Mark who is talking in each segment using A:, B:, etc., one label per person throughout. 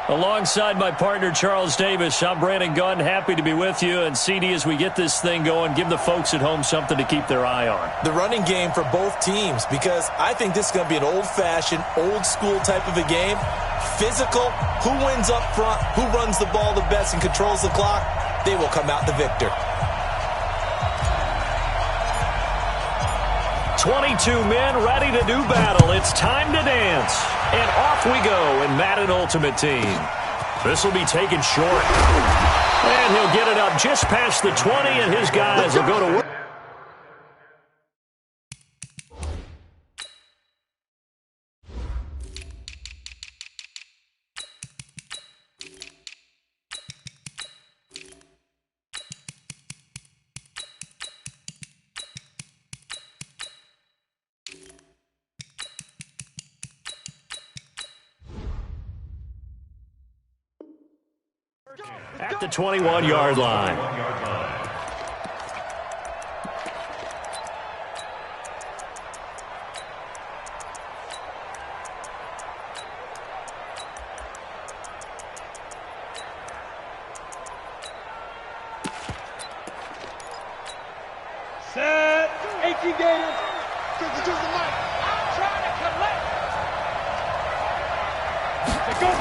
A: Alongside my partner, Charles Davis, I'm Brandon Gunn. Happy to be with you. And, CD, as we get this thing going, give the folks at home something to keep their eye on.
B: The running game for both teams, because I think this is going to be an old-fashioned, old-school type of a game. Physical, who wins up front, who runs the ball the best and controls the clock, they will come out the victor.
A: 22 men ready to do battle. It's time to dance. And off we go in Madden Ultimate Team. This will be taken short. And he'll get it up just past the 20, and his guys will go to work. At the 21-yard line.
C: Set. 18 Gators. Choose the mic. I'm trying to collect. They go.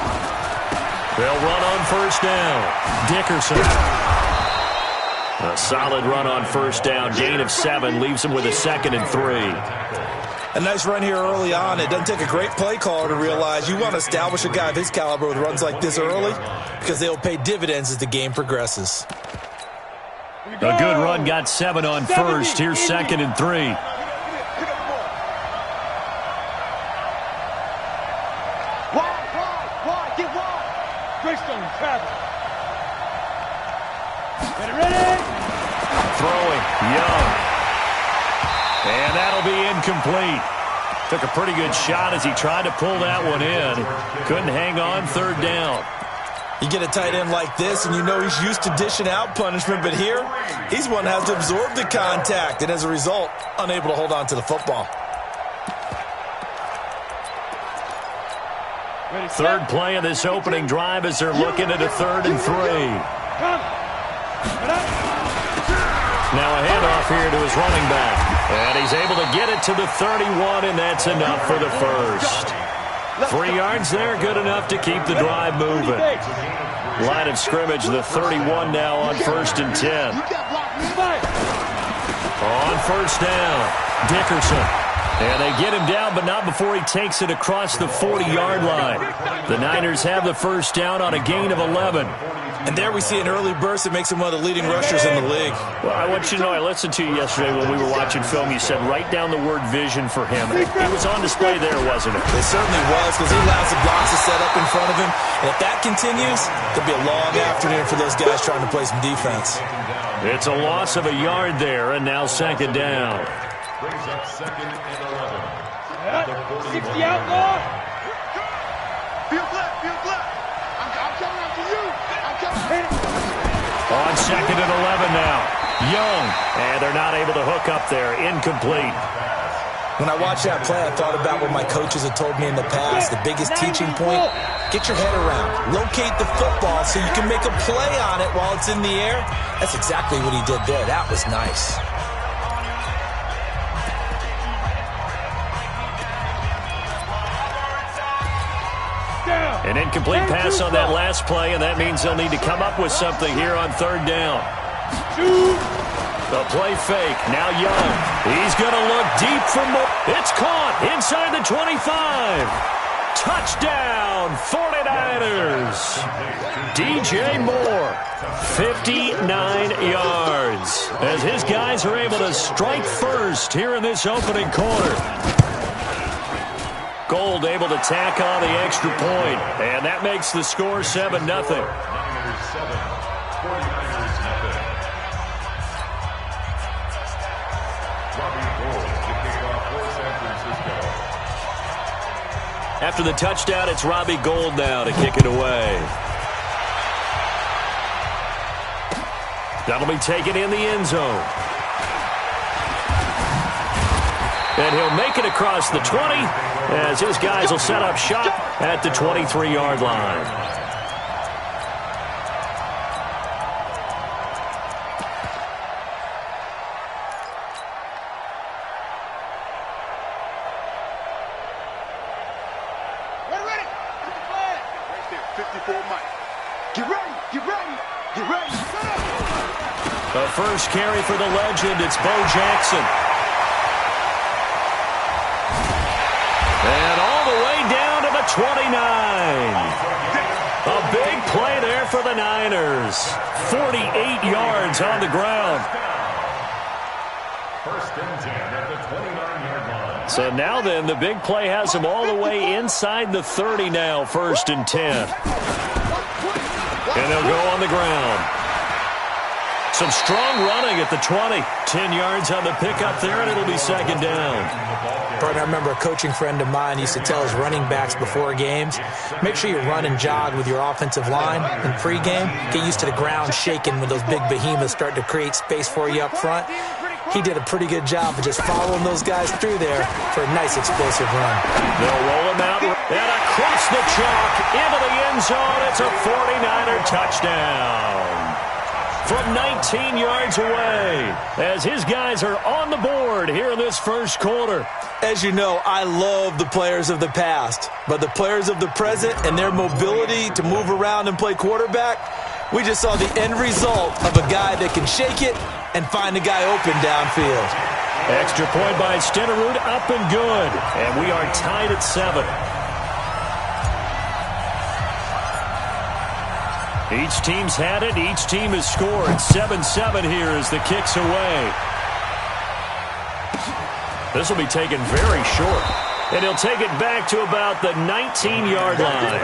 A: They'll run on first down. Dickerson. A solid run on first down. Gain of 7 leaves him with a 2nd and 3.
B: A nice run here early on. It doesn't take a great play caller to realize you want to establish a guy of his caliber with runs like this early because they'll pay dividends as the game progresses.
A: A good run got 7 on first. Here's 2nd and 3. Throwing, Young. And that'll be incomplete. Took a pretty good shot as he tried to pull that one in. Couldn't hang on, 3rd down.
B: You get a tight end like this, and you know he's used to dishing out punishment, but here, he's one that has to absorb the contact, and as a result, unable to hold on to the football.
A: Third play of this opening drive as they're looking at a 3rd and 3. Now a handoff here to his running back. And he's able to get it to the 31, and that's enough for the first. 3 yards there, good enough to keep the drive moving. Line of scrimmage, the 31 now on 1st and 10. On first down, Dickerson. And they get him down, but not before he takes it across the 40-yard line. The Niners have the first down on a gain of 11.
B: And there we see an early burst that makes him one of the leading rushers in the league.
A: Well, I want you to know, I listened to you yesterday when we were watching film. You said write down the word vision for him. It was on display there, wasn't it?
B: It certainly was, because he allows the blocks to set up in front of him. And if that continues, there'll be a long afternoon for those guys trying to play some defense.
A: It's a loss of a yard there, and now 2nd down.
C: Brings up 2nd and 11. 60 outlaw. Feel black, feel black. I'm coming after you. I'm coming.
A: On 2nd and 11 now. Young. And they're not able to hook up there. Incomplete.
B: When I watched that play, I thought about what my coaches had told me in the past. The biggest teaching point, get your head around. Locate the football so you can make a play on it while it's in the air. That's exactly what he did there. That was nice.
A: An incomplete pass on that last play, and that means they'll need to come up with something here on 3rd down. The play fake. Now Young. He's going to look deep for more. It's caught inside the 25. Touchdown, 49ers. DJ Moore, 59 yards. As his guys are able to strike first here in this opening quarter. Gold able to tack on the extra point, and that makes the score 7-0. After the touchdown, it's Robbie Gould now to kick it away. That'll be taken in the end zone. And he'll make it across the 20 as his guys will set up shop at the 23-yard line.
C: before Mike. Get ready, get ready, get ready.
A: The first carry for the legend, it's Bo Jackson. And all the way down to the 29. A big play there for the Niners. 48 yards on the ground.
C: First and 10 at the 29-yard line.
A: So now then, the big play has them all the way inside the 30 now, first and 10. And they'll go on the ground. Some strong running at the 20. 10 yards on the pickup there, and it'll be second down.
B: Bert, I remember a coaching friend of mine used to tell his running backs before games, make sure you run and jog with your offensive line in pregame. Get used to the ground shaking when those big behemoths start to create space for you up front. He did a pretty good job of just following those guys through there for a nice explosive run.
A: They'll roll him out and across the chalk into the end zone. It's a 49er touchdown from 19 yards away as his guys are on the board here in this first quarter.
B: As you know, I love the players of the past, but the players of the present and their mobility to move around and play quarterback, we just saw the end result of a guy that can shake it and find the guy open downfield.
A: Extra point by Stenerud, up and good. And we are tied at 7. Each team's had it. Each team has scored. 7-7 here as the kick's away. This will be taken very short. And he'll take it back to about the 19-yard line.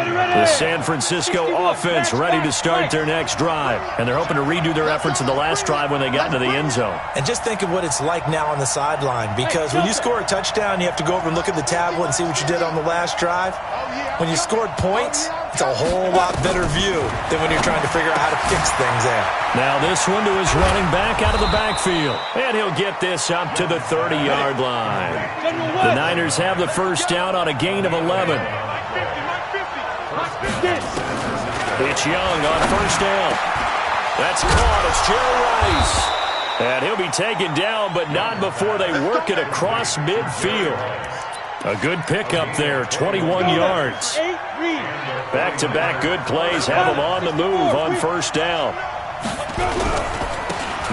A: The San Francisco offense ready to start their next drive. And they're hoping to redo their efforts in the last drive when they got into the end zone.
B: And just think of what it's like now on the sideline, because when you score a touchdown, you have to go over and look at the tablet and see what you did on the last drive. When you scored points, it's a whole lot better view than when you're trying to figure out how to fix things there.
A: Now this one to his running back out of the backfield. And he'll get this up to the 30-yard line. The Niners have the first down on a gain of 11. It's Young on first down. That's caught. It's Jerry Rice. And he'll be taken down, but not before they work it across midfield. A good pickup there, 21 yards. Back-to-back good plays have him on the move on first down.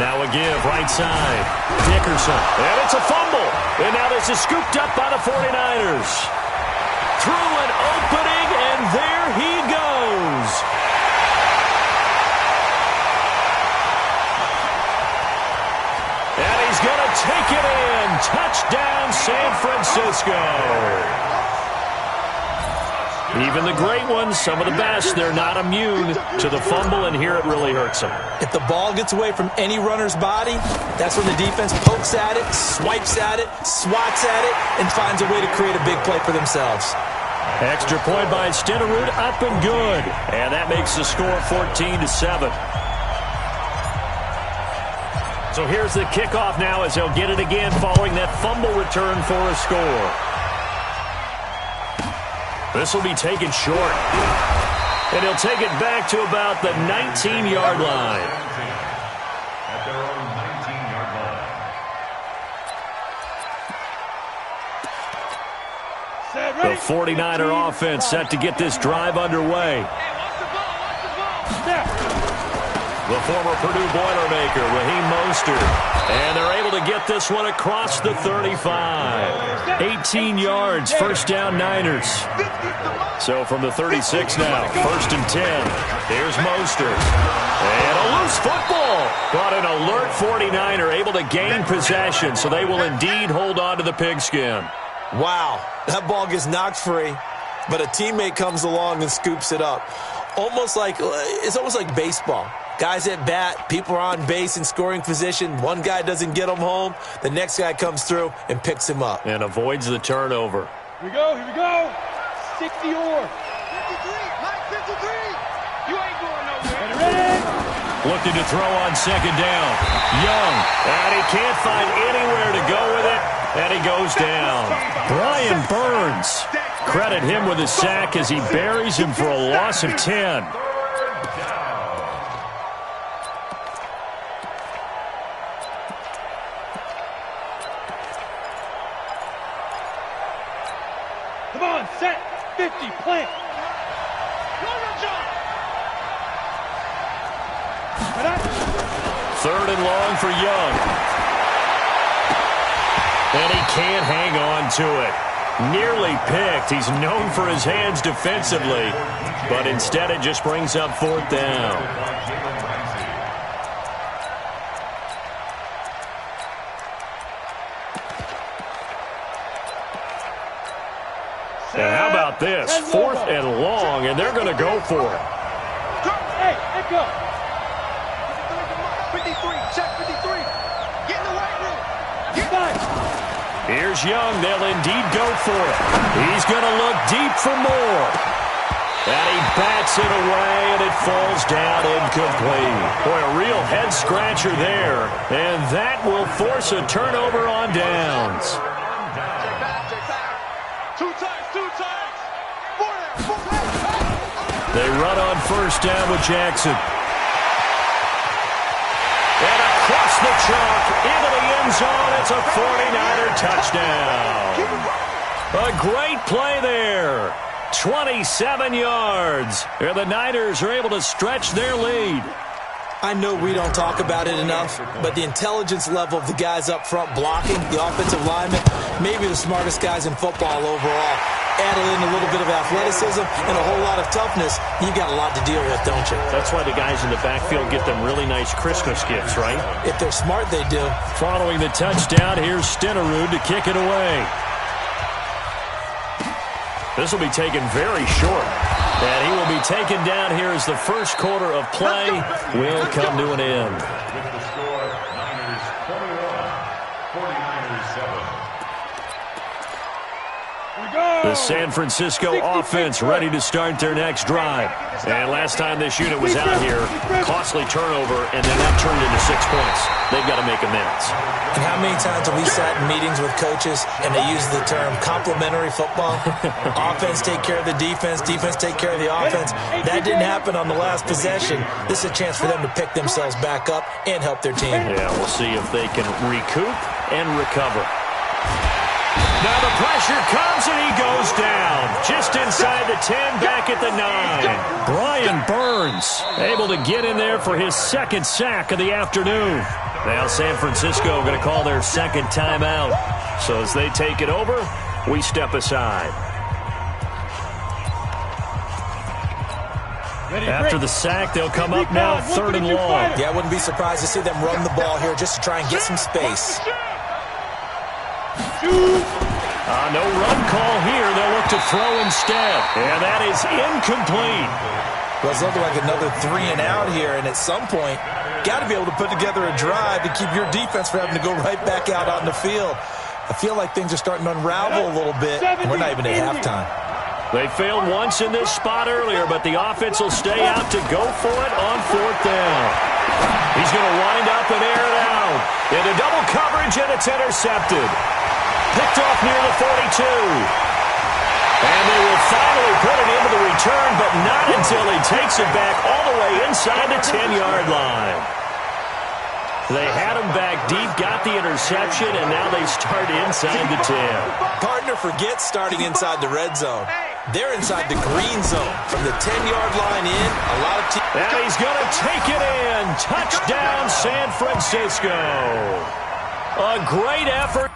A: Now a give, right side. Dickerson. And it's a fumble. And now this is scooped up by the 49ers. Through an opening, and there he goes. And he's going to take it in. Touchdown, San Francisco. Even the great ones, some of the best, they're not immune to the fumble, and here it really hurts them.
B: If the ball gets away from any runner's body, that's when the defense pokes at it, swipes at it, swats at it, and finds a way to create a big play for themselves.
A: Extra point by Stenerud, up and good. And that makes the score 14-7. So here's the kickoff now as they'll get it again following that fumble return for a score. This will be taken short. And he'll take it back to about the 19-yard line.
C: At their own 19-yard line.
A: The 49er offense set to get this drive underway. The former Purdue Boilermaker, Raheem Mostert. And they're able to get this one across the 35. 18 yards, first down Niners. So from the 36 now, first and 10. Here's Mostert. And a loose football. But an alert 49er able to gain possession, so they will indeed hold on to the pigskin.
B: Wow, that ball gets knocked free, but a teammate comes along and scoops it up. It's almost like baseball. Guys at bat, people are on base in scoring position. One guy doesn't get him home. The next guy comes through and picks him up.
A: And avoids the turnover.
D: Here we go. 60 or.
C: 53, Mike, 53. You ain't going nowhere.
D: Ready?
A: Looking to throw on second down. Young. And he can't find anywhere to go with it. And he goes down. Brian Burns. Credit him with a sack as he buries him for a loss of 10.
D: Come on, set, 50, plant.
A: Third and long for Young. And he can't hang on to it. Nearly picked. He's known for his hands defensively, but instead it just brings up fourth down. And how about this? Fourth and long, and they're going to go for it.
D: Hey, let go.
C: 53, check 53. Get in the right room. Get
D: Back.
A: Here's Young. They'll indeed go for it. He's going to look deep for more. And he bats it away, and it falls down incomplete. Boy, a real head-scratcher there. And that will force a turnover on downs.
C: Check back. Two times. Four there.
A: They run on first down with Jackson. And across the chalk, into the end zone, it's a 49er touchdown. A great play there. 27 yards. And the Niners are able to stretch their lead.
B: I know we don't talk about it enough, but the intelligence level of the guys up front blocking, the offensive linemen, maybe the smartest guys in football overall. Added in a little bit of athleticism and a whole lot of toughness, you got a lot to deal with, don't you?
A: That's why the guys in the backfield get them really nice Christmas gifts, right?
B: If they're smart, they do.
A: Following the touchdown, here's Stenerud to kick it away. This will be taken very short. And he will be taken down here as the first quarter of play will come to an end.
C: With the score, Niners 21, 49ers 7.
A: The San Francisco offense ready to start their next drive. And last time this unit was out here, costly turnover, and then that turned into 6 points. They've got to make amends.
B: And how many times have we sat in meetings with coaches and they use the term complementary football? Offense take care of the defense, defense take care of the offense. That didn't happen on the last possession. This is a chance for them to pick themselves back up and help their team.
A: Yeah, we'll see if they can recoup and recover. Now the pressure comes and he goes down. Just inside the 10, back at the 9. Brian Burns able to get in there for his second sack of the afternoon. Now San Francisco going to call their second timeout. So as they take it over, we step aside. After the sack, they'll come up now third and long.
B: Yeah, I wouldn't be surprised to see them run the ball here just to try and get some space.
A: No run call here. They'll look to throw instead. And that is incomplete.
B: Well, it's looking like another 3 and out here, and at some point, got to be able to put together a drive to keep your defense from having to go right back out on the field. I feel like things are starting to unravel a little bit, and we're not even at halftime.
A: They failed once in this spot earlier, but the offense will stay out to go for it on fourth down. He's going to wind up and air it out. Into double coverage, and it's intercepted. Picked off near the 42. And they will finally put it into the return, but not until he takes it back all the way inside the 10-yard line. They had him back deep, got the interception, and now they start inside the 10.
B: Partner forgets starting inside the red zone. They're inside the green zone. From the 10-yard line in, a lot of teams.
A: And he's going to take it in. Touchdown, San Francisco. A great effort.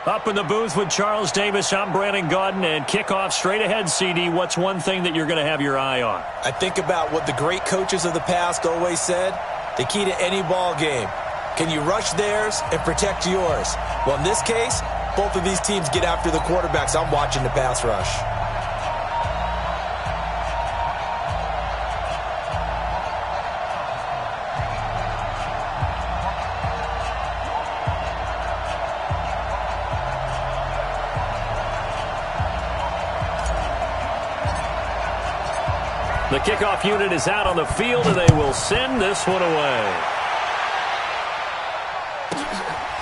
A: Up in the booth with Charles Davis, I'm Brandon Gaudin, and kickoff straight ahead, CD. What's one thing that you're going to have your eye on?
B: I think about what the great coaches of the past always said. The key to any ball game. Can you rush theirs and protect yours? Well, in this case, both of these teams get after the quarterbacks. I'm watching the pass rush.
A: The kickoff unit is out on the field, and they will send this one away.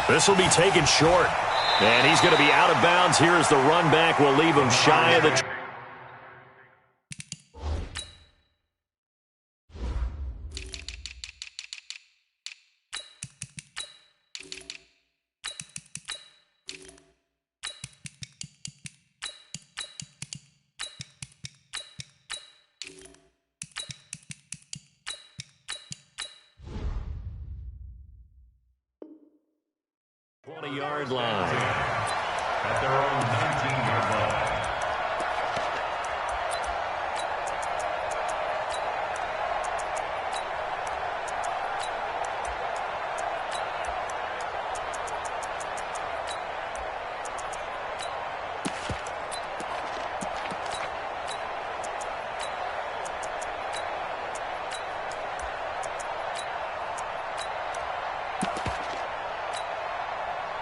A: This will be taken short. And he's going to be out of bounds here as the run back will leave him shy of the... yard line.
C: At their own 19-yard line.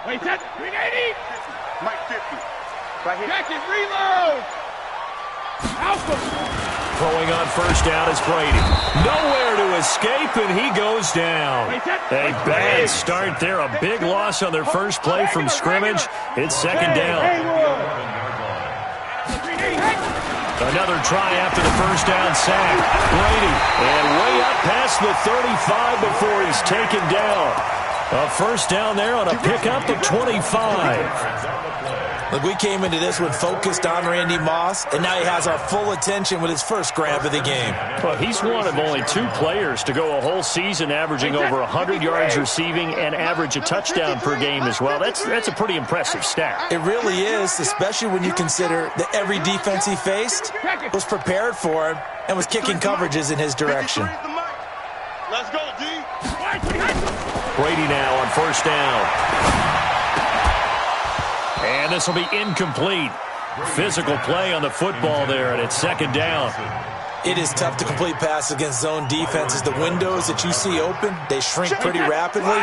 D: Wait, set, 380.
E: Mike 50. Right here.
D: Jacket, reload. Alpha.
A: Throwing on first down is Brady. Nowhere to escape, and he goes down. A bad start there. A big loss on their first play from scrimmage. It's second down. Another try after the first down sack. Brady, and way up past the 35 before he's taken down. A first down there on a pickup of 25.
B: Look, we came into this one focused on Randy Moss, and now he has our full attention with his first grab of the game.
A: Well, he's one of only 2 players to go a whole season averaging over 100 yards receiving and average a touchdown per game as well. That's a pretty impressive stat.
B: It really is, especially when you consider that every defense he faced was prepared for him and was kicking coverages in his direction.
E: Let's go, D.
A: Brady now on first down. And this will be incomplete. Physical play on the football there, and it's second down.
B: It is tough to complete passes against zone defenses. The windows that you see open, they shrink pretty rapidly.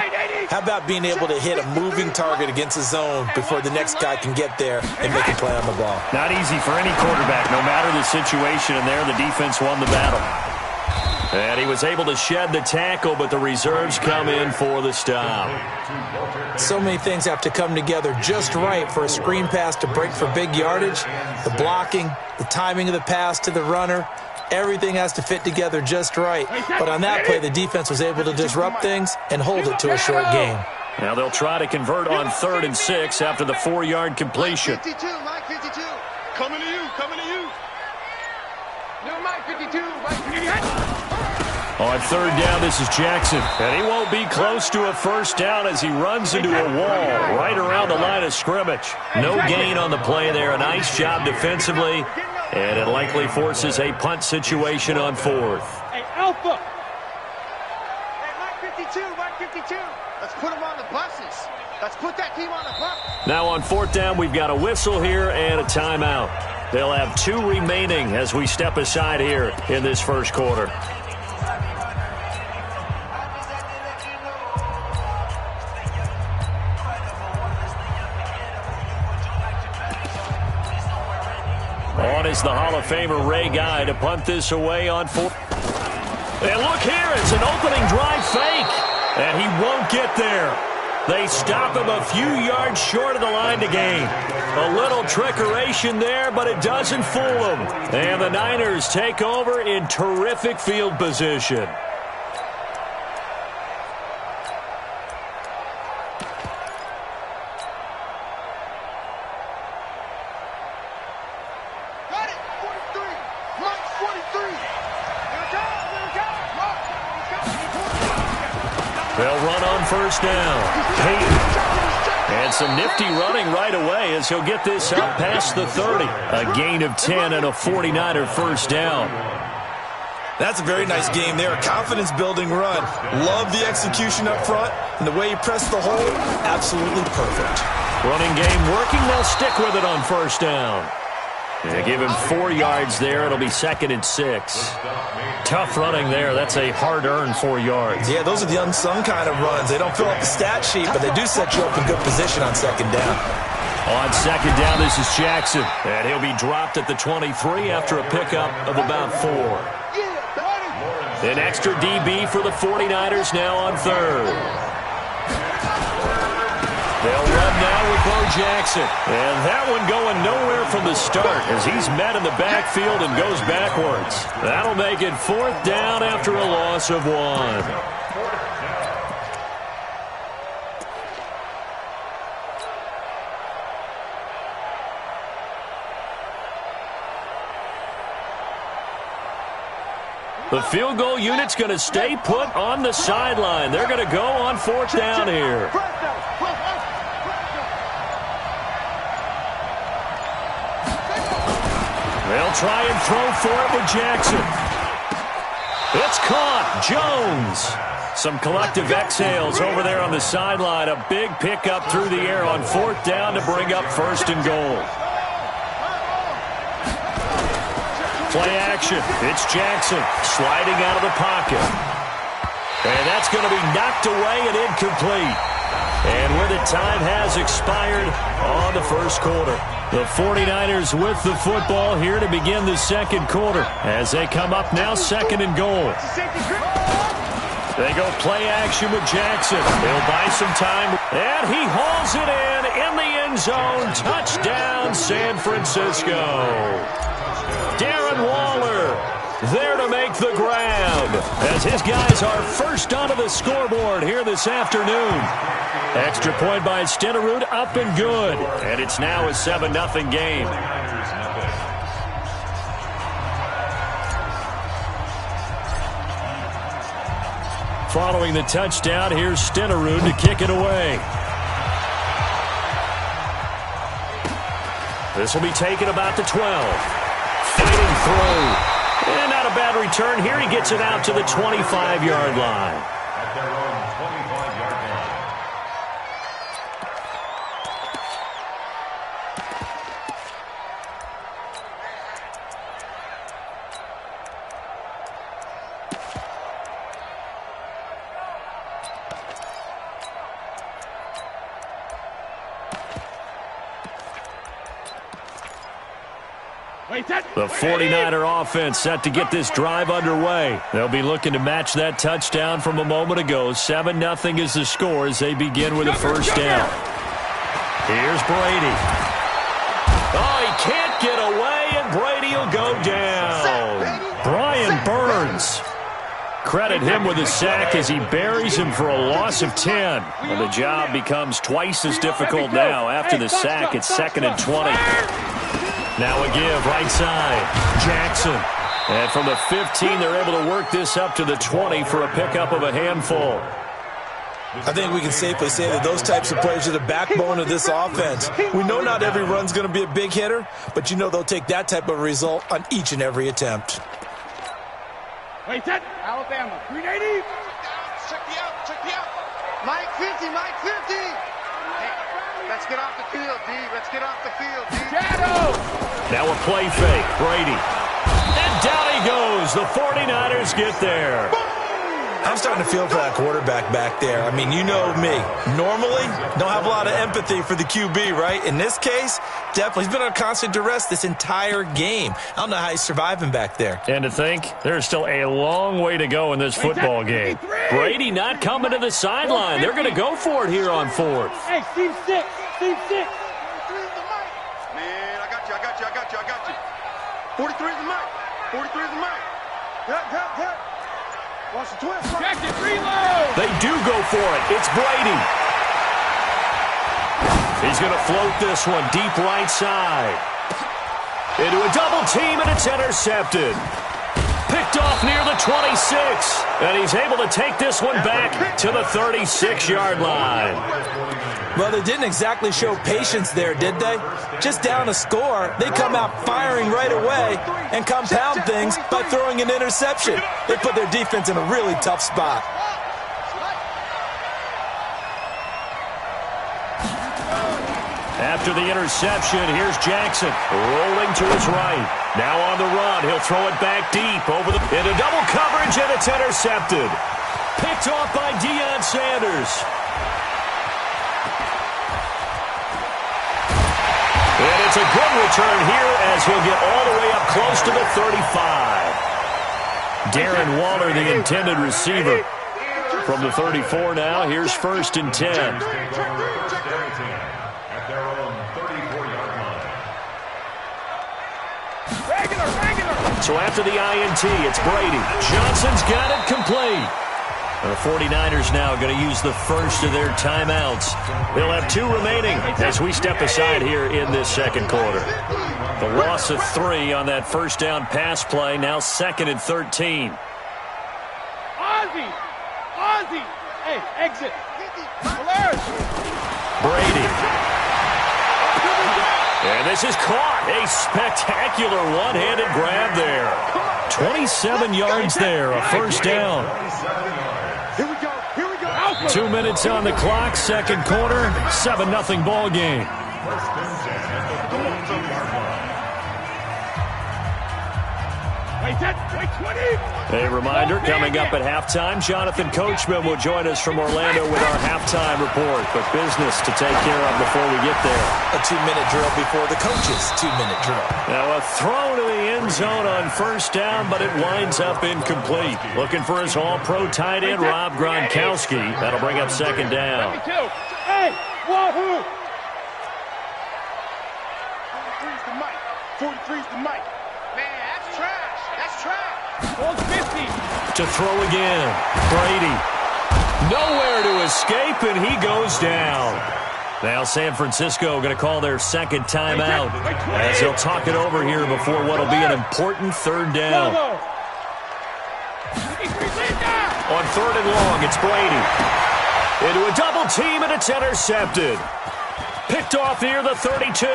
B: How about being able to hit a moving target against a zone before the next guy can get there and make a play on the ball?
A: Not easy for any quarterback, no matter the situation, and there the defense won the battle. And he was able to shed the tackle, but the reserves come in for the stop.
B: So many things have to come together just right for a screen pass to break for big yardage. The blocking, the timing of the pass to the runner, everything has to fit together just right. But on that play, the defense was able to disrupt things and hold it to a short game.
A: Now they'll try to convert on 3rd and 6 after the 4-yard completion.
E: Mike 52, Mike 52. Coming to you, coming to you.
D: No, Mike 52, Mike 52.
A: On 3rd down, this is Jackson. And he won't be close to a first down as he runs into a wall right around the line of scrimmage. No gain on the play there. A nice job defensively. And it likely forces a punt situation on 4th.
D: Hey, Alpha.
E: Hey, Mike 52, Mike 52. Let's put him on the buses. Let's put that team on the bus.
A: Now on 4th down, we've got a whistle here and a timeout. They'll have 2 remaining as we step aside here in this first quarter. On is the Hall of Famer Ray Guy to punt this away on 4th. And look here, it's an opening drive fake. And he won't get there. They stop him a few yards short of the line to gain. A little trickeration there, but it doesn't fool them. And the Niners take over in terrific field position. They'll run on first down. Payton. And some nifty running right away as he'll get this up past the 30. A gain of 10 and a 49er first down.
B: That's a very nice game there. A confidence-building run. Love the execution up front. And the way he pressed the hole, absolutely perfect.
A: Running game working. They'll stick with it on first down. They give him 4 yards there. It'll be 2nd and 6. Tough running there. That's a hard-earned 4 yards.
B: Yeah, those are the unsung kind of runs. They don't fill up the stat sheet, but they do set you up in good position on second down.
A: On second down, this is Jackson. And he'll be dropped at the 23 after a pickup of about 4. An extra DB for the 49ers now on third. They'll run now with Bo Jackson. And that one going nowhere from the start as he's met in the backfield and goes backwards. That'll make it 4th down after a loss of 1. The field goal unit's going to stay put on the sideline. They're going to go on 4th down here. They'll try and throw for it with Jackson. It's caught. Jones. Some collective exhales over there on the sideline. A big pickup through the air on 4th down to bring up 1st and goal. Play action. It's Jackson sliding out of the pocket. And that's going to be knocked away and incomplete. And with it, time has expired on the first quarter. The 49ers with the football here to begin the second quarter as they come up now 2nd and goal. They go play action with Jackson. He'll buy some time. And he hauls it in the end zone. Touchdown, San Francisco. Darren Waller there to make the grab as his guys are first onto the scoreboard here this afternoon. Extra point by Stenerud, up and good. And it's now a 7-0 game. Following the touchdown, here's Stenerud to kick it away. This will be taken about the 12. Fighting through. And not a bad return here. He gets it out to the 25-yard line.
C: At their own 25-yard line.
A: The 49er offense set to get this drive underway. They'll be looking to match that touchdown from a moment ago. 7-0 is the score as they begin with a first down. Here's Brady. Oh, he can't get away, and Brady will go down. Brian Burns. Credit him with a sack as he buries him for a loss of 10. And the job becomes twice as difficult now after the sack. It's 2nd and 20. Now a give, right side. Jackson. And from the 15, they're able to work this up to the 20 for a pickup of a handful.
B: I think we can safely say that those types of plays are the backbone of this offense. We know not every run's going to be a big hitter, but you know they'll take that type of result on each and every attempt.
D: Wait, that Alabama, 380.
E: Check the out. Mike 50, Mike 50. Let's get off the field, D. Let's get off the field, D.
D: Shadow.
A: Now a play fake. Brady. And down he goes. The 49ers get there.
B: I'm starting to feel for that quarterback back there. I mean, you know me. Normally, don't have a lot of empathy for the QB, right? In this case, definitely. He's been on constant duress this entire game. I don't know how he's surviving back there.
A: And to think, there's still a long way to go in this football game. Brady not coming to the sideline. They're going to go for it here on 4th.
D: Hey, Steve 6. Steve 6.
E: Man, I got you. 43 is the mic. Cut. Watch the twist.
D: Jackson, reload.
A: They do go for it. It's Brady. He's going to float this one deep right side. Into a double team, and it's intercepted. Picked off near the 26. And he's able to take this one back to the 36-yard line.
B: Well, they didn't exactly show patience there, did they? Just down a score, they come out firing right away and compound things by throwing an interception. They put their defense in a really tough spot.
A: After the interception, here's Jackson rolling to his right. Now on the run, he'll throw it back deep into double coverage, and it's intercepted. Picked off by Deion Sanders. And it's a good return here as he'll get all the way up close to the 35. Darren Waller, the intended receiver. From the 34 now, here's 1st and 10. So after the INT, it's Brady. Johnson's got it complete. The 49ers now going to use the first of their timeouts. They'll have 2 remaining as we step aside here in this second quarter. The loss of 3 on that first down pass play, now 2nd and 13.
D: Ozzie! Hey, exit!
A: Brady. And this is caught. A spectacular one-handed grab there. 27 yards there, a first down.
D: Here we go.
A: 2 minutes on the clock, second quarter, 7-0 ball game.
D: Wait, 20.
A: A reminder, coming up at halftime, Jonathan Coachman will join us from Orlando with our halftime report. But business to take care of before we get there.
B: A 2-minute drill before the coach's 2-minute drill.
A: Now a throw to the end zone on first down, but it winds up incomplete. Looking for his all-pro tight end, Rob Gronkowski. That'll bring up second down.
D: Hey, wahoo!
E: 43's the mic. 43's the mic. Man, that's trash. That's trash.
D: Hold 50.
A: To throw again. Brady. Nowhere to escape, and he goes down. Now San Francisco going to call their second timeout as they'll talk it over here before what will be an important third down. On 3rd and long, it's Brady. Into a double team, and it's intercepted. Picked off near the 32.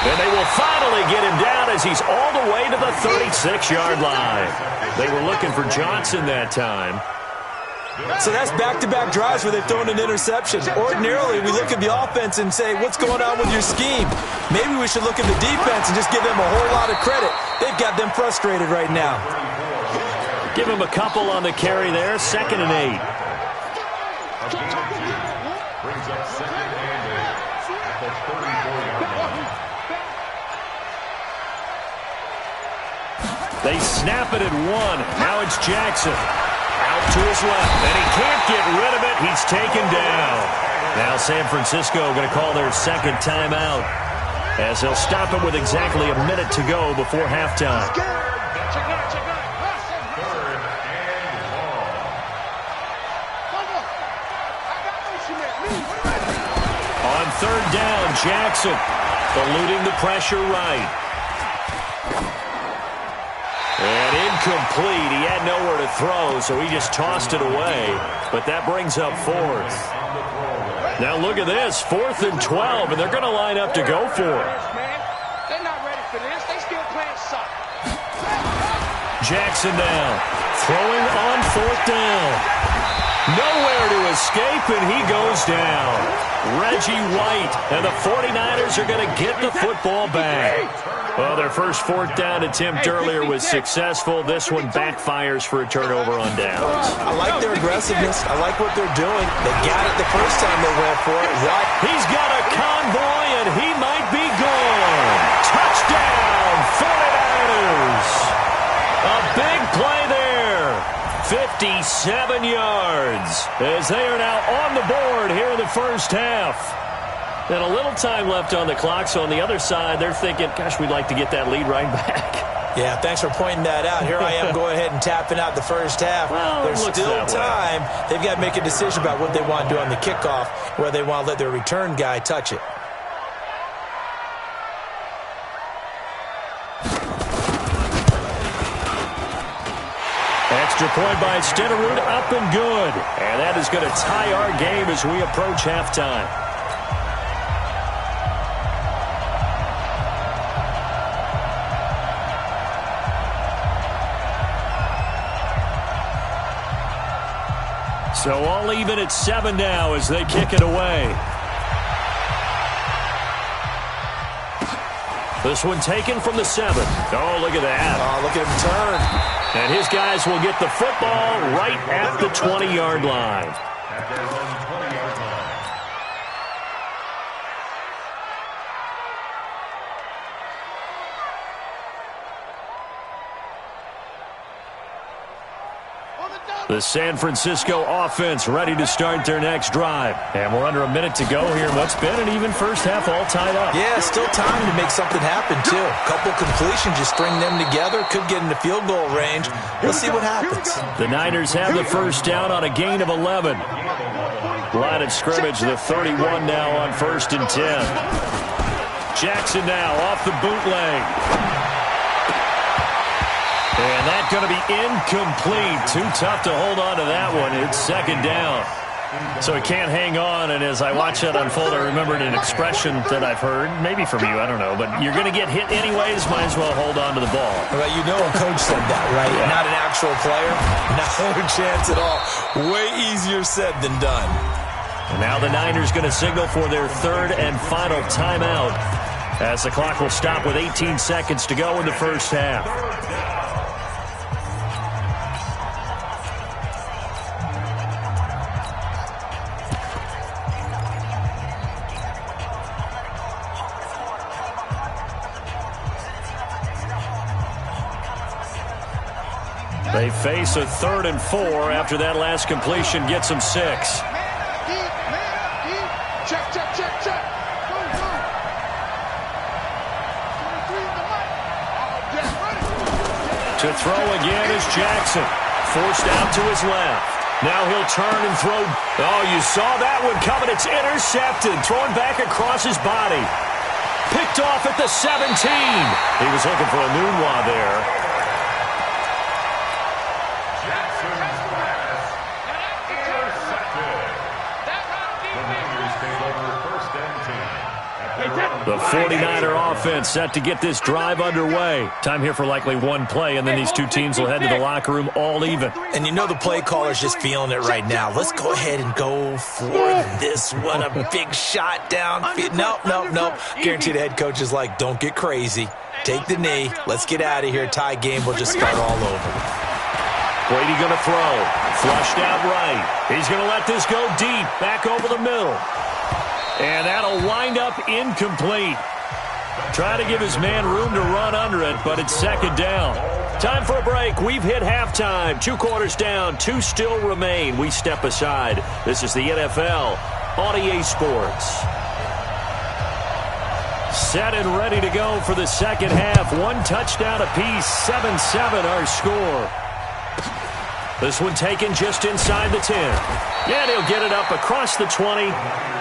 A: And they will finally get him down as he's all the way to the 36-yard line. They were looking for Johnson that time.
B: So that's back-to-back drives where they've thrown an interception. Ordinarily, we look at the offense and say, what's going on with your scheme? Maybe we should look at the defense and just give them a whole lot of credit. They've got them frustrated right now.
A: Give him a couple on the carry there. 2nd and 8.
C: Brings up 2nd and 8 at the 34-yard line.
A: They snap it at 1. Now it's Jackson. Out to his left, and he can't get rid of it. He's taken down. Now San Francisco going to call their second timeout as they'll stop it with exactly a minute to go before halftime. On 3rd down, Jackson eluding the pressure right. And incomplete. He had nowhere to throw, so he just tossed it away. But that brings up 4th. Now look at this, 4th and 12, and they're going to line up to go for it.
E: They're not ready for this. They still playing suck.
A: Jackson now, throwing on 4th down. Nowhere to escape, and he goes down. Reggie White, and the 49ers are going to get the football back. Well, their first 4th down attempt earlier was successful. This one backfires for a turnover on downs.
B: I like their aggressiveness. I like what they're doing. They got it the first time they went for it. Right.
A: He's got a convoy, and he might be gone. Touchdown, 49ers. A big play there. 57 yards as they are now on the board here in the first half. And a little time left on the clock, so on the other side, they're thinking, gosh, we'd like to get that lead right back.
B: Yeah, thanks for pointing that out. Here I am going ahead and tapping out the first half.
A: Well,
B: there's still time. They've got to make a decision about what they want to do on the kickoff, whether they want to let their return guy touch it.
A: That's Extra point by Stenerud, up and good. And that is going to tie our game as we approach halftime. So all even at 7 now as they kick it away. This one taken from the 7. Oh, look at that.
B: Oh, look at him turn.
A: And his guys will get the football right at the 20-yard line.
C: At their own 20-yard line.
A: The San Francisco offense ready to start their next drive. And we're under a minute to go here. What's been an even first half all tied up.
B: Yeah, still time to make something happen, too. Couple completions, you string them together, could get into field goal range. Let's see what happens.
A: The Niners have the first down on a gain of 11. Line of scrimmage, the 31 now on 1st and 10. Jackson now off the bootleg. And that's going to be incomplete. Too tough to hold on to that one. It's 2nd down. So he can't hang on. And as I watch that unfold, I remembered an expression that I've heard, maybe from you, I don't know. But you're going to get hit anyways, might as well hold on to the ball.
B: Well, you know a coach said that, right? Yeah. Not an actual player. No chance at all. Way easier said than done.
A: And now the Niners going to signal for their 3rd and final timeout as the clock will stop with 18 seconds to go in the first half. They face a 3rd and 4 after that last completion gets them 6.
E: Man up, deep. Check. Go. 23 in the mic. Oh, Jack, run it.
A: To throw again is Jackson. Forced out to his left. Now he'll turn and throw. Oh, you saw that one coming. It's intercepted. Thrown back across his body. Picked off at the 17. He was looking for a Nunwa there. The 49er offense set to get this drive underway. Time here for likely one play, and then these two teams will head to the locker room all even.
B: And you know the play caller's just feeling it right now. Let's go ahead and go for this one. A big shot downfield. Nope. Guarantee the head coach is like, don't get crazy. Take the knee. Let's get out of here. Tie game. We'll just start all over.
A: Brady going to throw. Flushed out right. He's going to let this go deep. Back over the middle. And that'll wind up incomplete. Try to give his man room to run under it, but it's 2nd down. Time for a break. We've hit halftime. 2 quarters down. 2 still remain. We step aside. This is the NFL on EA Sports. Set and ready to go for the 2nd half. 1 touchdown apiece. 7-7 our score. This one taken just inside the 10. And he'll get it up across the 20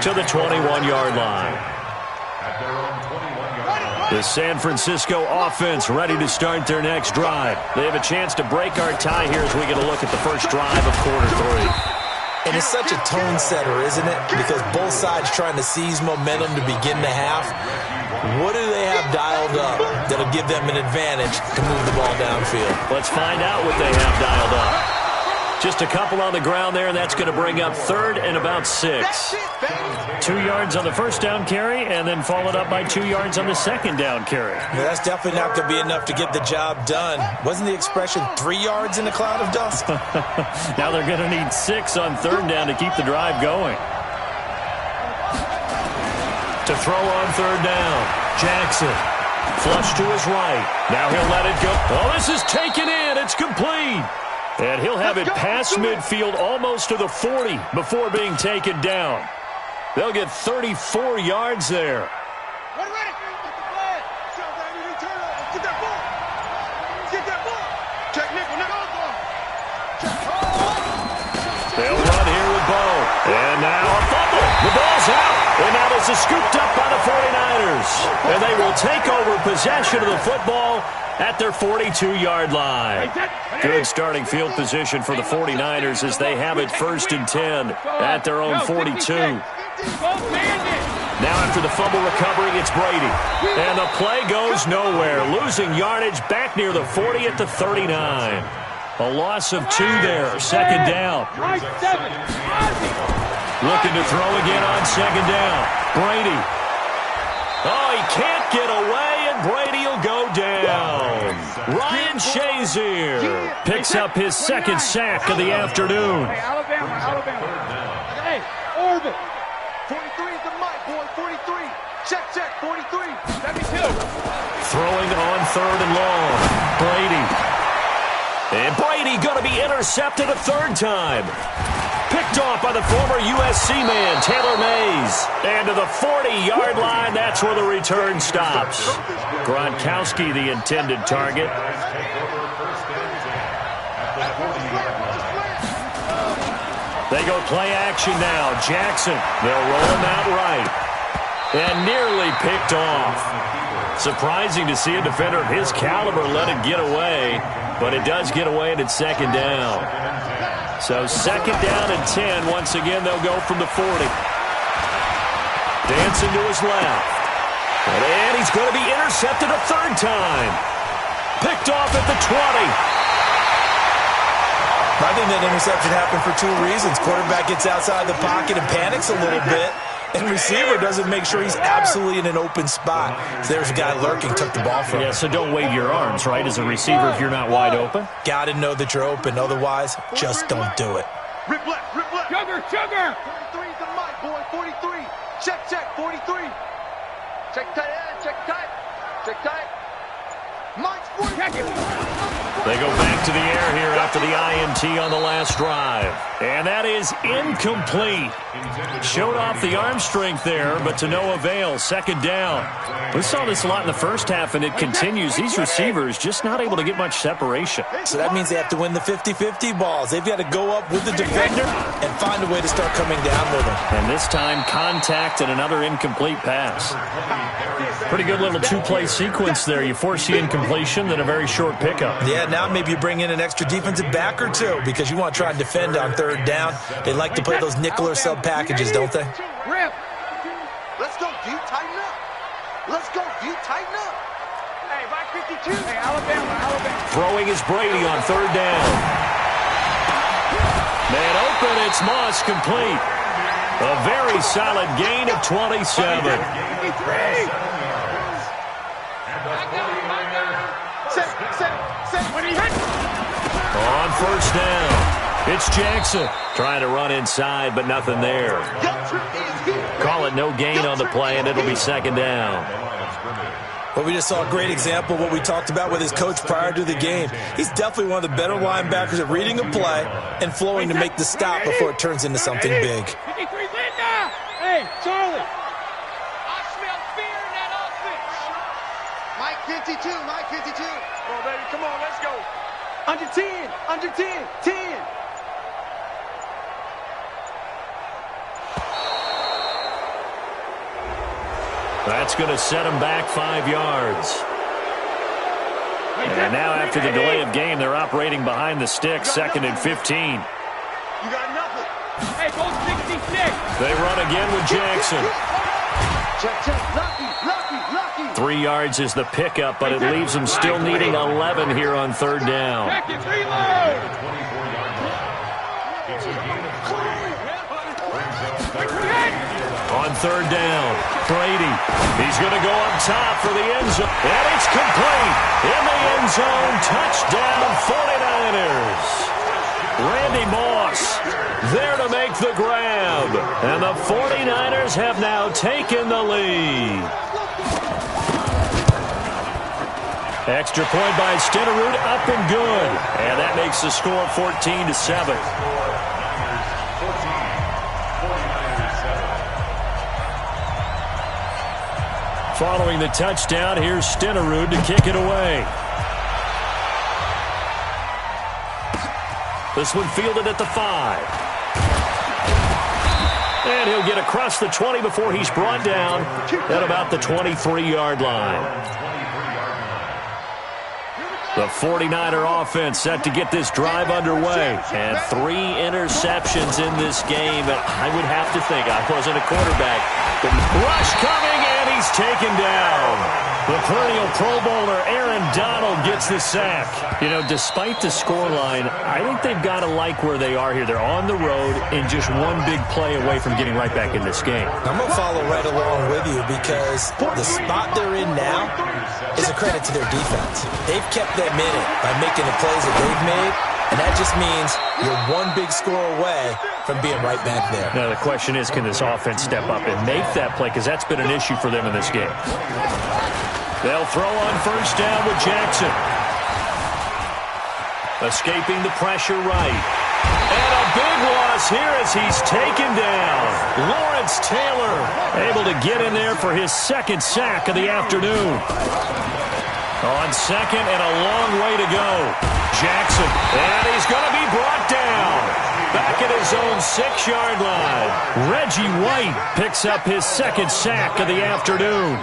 A: to the 21-yard line.
C: At their own 21-yard line.
A: The San Francisco offense ready to start their next drive. They have a chance to break our tie here as we get a look at the first drive of quarter 3.
B: And it's such a tone setter, isn't it? Because both sides trying to seize momentum to begin the half. What do they have dialed up that'll give them an advantage to move the ball downfield?
A: Let's find out what they have dialed up. Just a couple on the ground there, and that's going to bring up 3rd and about 6. 2 yards on the first down carry, and then followed up by 2 yards on the 2nd down carry.
B: Yeah, that's definitely not going to be enough to get the job done. Wasn't the expression 3 yards in a cloud of dust?
A: Now they're going to need 6 on 3rd down to keep the drive going. To throw on 3rd down, Jackson. Flush to his right. Now he'll let it go. Oh, this is taken in. It's complete. And he'll have it past midfield almost to the 40 before being taken down. They'll get 34 yards there. They'll run here with Bo. And now a fumble. The ball's out. And now this is scooped up by the 49ers. 49ers. And they will take over possession of the football at their 42-yard line. Good starting field position for the 49ers as they have it 1st and 10 at their own 42. Now after the fumble recovery, it's Brady. And the play goes nowhere. Losing yardage back near the 40 at the 39. A loss of 2 there. 2nd down. Looking to throw again on 2nd down. Brady. Oh, he can't get away, and Brady will go down. Ryan Shazier picks up his 2nd sack of the afternoon.
D: Hey, Alabama. Hey, orbit.
E: 43 is the mic, boy. 43. Check, 43.
D: 72.
A: Throwing on 3rd and long. Brady. And Brady going to be intercepted a 3rd time. Picked off by the former USC man, Taylor Mays. And to the 40-yard line, that's where the return stops. Gronkowski, the intended target. They go play action now. Jackson, they'll roll him out right. And nearly picked off. Surprising to see a defender of his caliber let it get away, but it does get away and it's 2nd down. So 2nd down and 10. Once again, they'll go from the 40. Dancing to his left. And he's going to be intercepted a 3rd time. Picked off at the 20.
B: I think that interception happened for 2 reasons. Quarterback gets outside the pocket and panics a little bit. And receiver doesn't make sure he's absolutely in an open spot. So there's a guy lurking, took the ball from him.
A: Yeah, so don't wave your arms, right, as a receiver if you're not wide open.
B: Got to know that you're open. Otherwise, just don't do it.
E: Rip left.
D: Sugar.
E: 43 is the mic, boy. 43. Check, 43. Check tight. Mike's 40.
D: Check it.
A: They go back to the air here after the INT on the last drive. And that is incomplete. Showed off the arm strength there, but to no avail. 2nd down. We saw this a lot in the first half, and it continues. These receivers just not able to get much separation.
B: So that means they have to win the 50-50 balls. They've got to go up with the defender and find a way to start coming down with him.
A: And this time, contact and another incomplete pass. Pretty good little 2-play sequence there. You force the incompletion, then a very short pickup.
B: Yeah, now maybe you bring in an extra defensive back or 2 because you want to try and defend on 3rd down. They like to play those nickel or sub packages, don't they?
D: Rip.
E: Let's go, dude. Tighten up. Hey, Mike 52.
D: Hey, Alabama.
A: Throwing is Brady on 3rd down. Man open, it's Moss complete. A very solid gain of 27.
D: 53.
A: On 1st down, it's Jackson. Trying to run inside, but nothing there. Call it no gain on the play, and it'll be 2nd down.
B: Well, we just saw a great example of what we talked about with his coach prior to the game. He's definitely one of the better linebackers at reading a play and flowing to make the stop before it turns into something big.
D: 53, Linda. Hey, Charlie.
E: I smell fear in that offense. Mike 52.
D: Come on, baby. Come on, let's go. Under 10. 10.
A: That's going to set him back 5 yards. And now after the delay of game, they're operating behind the stick, 2nd and 15.
E: You got nothing.
D: Hey, go 66.
A: They run again with Jackson.
E: Check. Lucky.
A: 3 yards is the pickup, but it leaves them still needing 11 here on 3rd down.
D: Check it, reload.
A: On 3rd down, Brady. He's going to go up top for the end zone. And it's complete. In the end zone, touchdown 49ers. Randy Moss there to make the grab. And the 49ers have now taken the lead. Extra point by Stenerud, up and good. And that makes the score 14-7. Following the touchdown, here's Stenerud to kick it away. This one fielded at the 5. And he'll get across the 20 before he's brought down at about the 23-yard line. The 49er offense set to get this drive underway. And 3 interceptions in this game. I would have to think, I wasn't a quarterback, but rush coming, and he's taken down. The perennial Pro Bowler Aaron Donald gets the sack. You know, despite the scoreline, I think they've got to like where they are here. They're on the road and just one big play away from getting right back in this game.
B: I'm going to follow right along with you because the spot they're in now is a credit to their defense. They've kept them in it by making the plays that they've made, and that just means you're one big score away from being right back there.
A: Now, the question is, can this offense step up and make that play? Because that's been an issue for them in this game. They'll throw on first down with Jackson. Escaping the pressure right. And a big loss here as he's taken down. Lawrence Taylor able to get in there for his second sack of the afternoon. On second and a long way to go. Jackson, and he's going to be brought down. Back at his own 6-yard line. Reggie White picks up his second sack of the afternoon.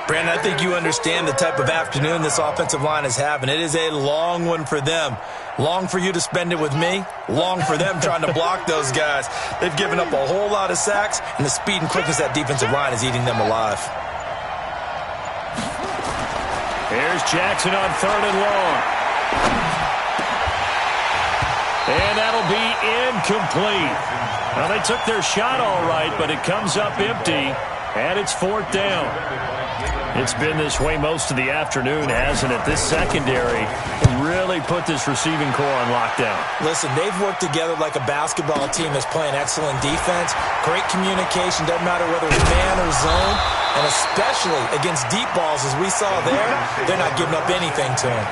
B: Brandon, I think you understand the type of afternoon this offensive line is having. It is a long one for them. Long for you to spend it with me. Long for them trying to block those guys. They've given up a whole lot of sacks, and the speed and quickness of that defensive line is eating them alive.
A: Here's Jackson on 3rd and long. And that'll be incomplete. Well, they took their shot all right, but it comes up empty, and it's 4th down. It's been this way most of the afternoon, hasn't it? This secondary really put this receiving core on lockdown.
B: Listen, they've worked together like a basketball team that's playing excellent defense. Great communication, doesn't matter whether it's man or zone. And especially against deep balls, as we saw there, they're not giving up anything to him.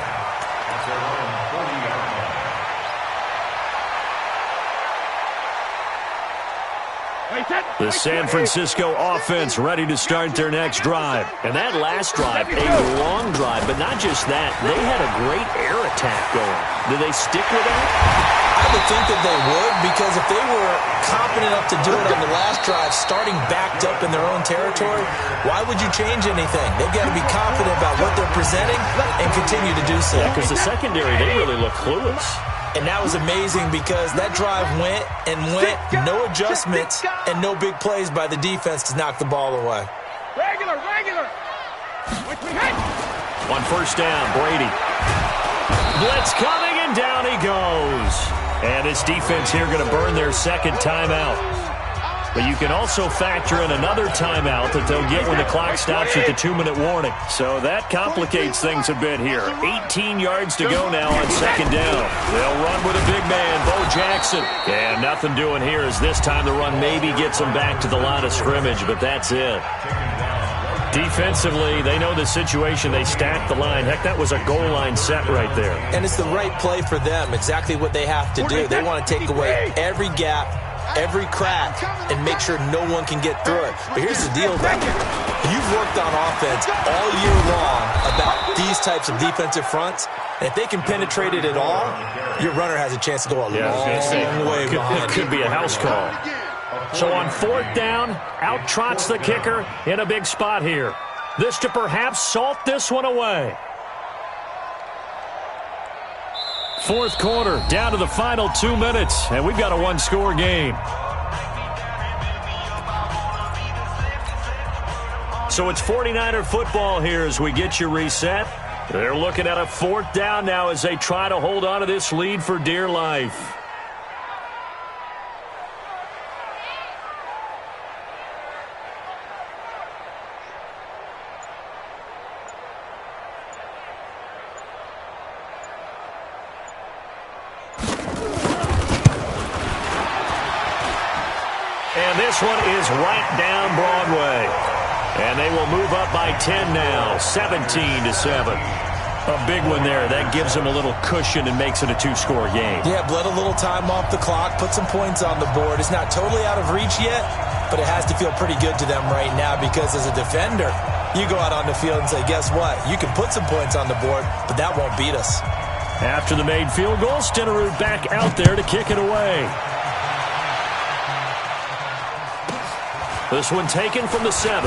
A: The San Francisco offense ready to start their next drive. And that last drive, a long drive, but not just that. They had a great air attack going. Do they stick with that?
B: I would think that they would, because if they were confident enough to do it on the last drive, starting backed up in their own territory, why would you change anything? They've got to be confident about what they're presenting and continue to do so.
A: Yeah, because the secondary, they really look clueless.
B: And that was amazing because that drive went and went, no adjustments, and no big plays by the defense to knock the ball away.
D: Regular.
A: On first down, Brady. Blitz coming, and down he goes. And this defense here going to burn their second timeout. But you can also factor in another timeout that they'll get when the clock stops at the 2-minute warning. So that complicates things a bit here. 18 yards to go now on second down. They'll run with a big man, Bo Jackson. And nothing doing here as this time the run maybe gets them back to the line of scrimmage, but that's it. Defensively, they know the situation. They stack the line. Heck, that was a goal line set right there.
B: And it's the right play for them, exactly what they have to do. They want to take away every gap, every crack, and make sure no one can get through it. But here's the deal, though. You've worked on offense all year long about these types of defensive fronts. And if they can penetrate it at all, your runner has a chance to go a long way behind.
A: It could be a house call. So on 4th down, out trots the kicker in a big spot here. This to perhaps salt this one away. 4th quarter, down to the final 2 minutes, and we've got a one-score game. So it's 49er football here as we get you reset. They're looking at a 4th down now as they try to hold on to this lead for dear life. And this one is right down Broadway. And they will move up by 10 now, 17-7. A big one there. That gives them a little cushion and makes it a 2-score game.
B: Yeah, bled a little time off the clock, put some points on the board. It's not totally out of reach yet, but it has to feel pretty good to them right now because as a defender, you go out on the field and say, guess what? You can put some points on the board, but that won't beat us.
A: After the made field goal, Stenerud back out there to kick it away. This one taken from the 7.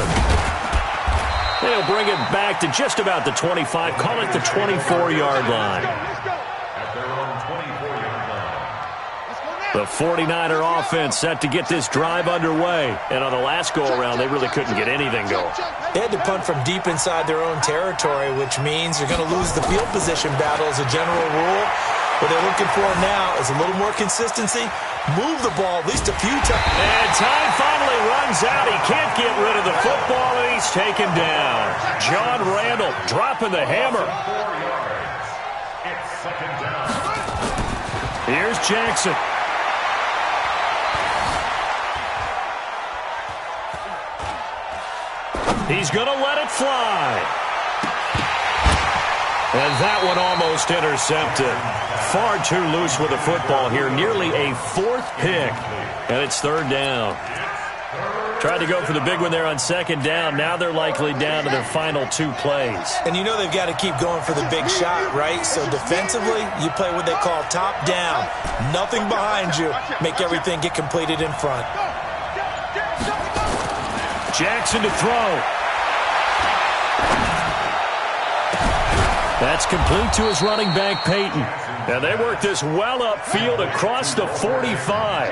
A: They'll bring it back to just about the 25. Call it the 24-yard line.
C: At their own 24-yard line.
A: The 49er offense set to get this drive underway. And on the last go-around, they really couldn't get anything going.
B: They had to punt from deep inside their own territory, which means you're going to lose the field position battle as a general rule. What they're looking for now is a little more consistency. Move the ball at least a few times.
A: And time finally runs out. He can't get rid of the football, and he's taken down. John Randall dropping the hammer.
C: 4 yards. It's second down.
A: Here's Jackson. He's going to let it fly. And that one almost intercepted. Far too loose with the football here. Nearly a 4th pick. And it's 3rd down. Tried to go for the big one there on 2nd down. Now they're likely down to their final 2 plays.
B: And you know they've got to keep going for the big shot, right? So defensively, you play what they call top down. Nothing behind you. Make everything get completed in front.
A: Jackson to throw. That's complete to his running back, Peyton. And they work this well upfield across the 45.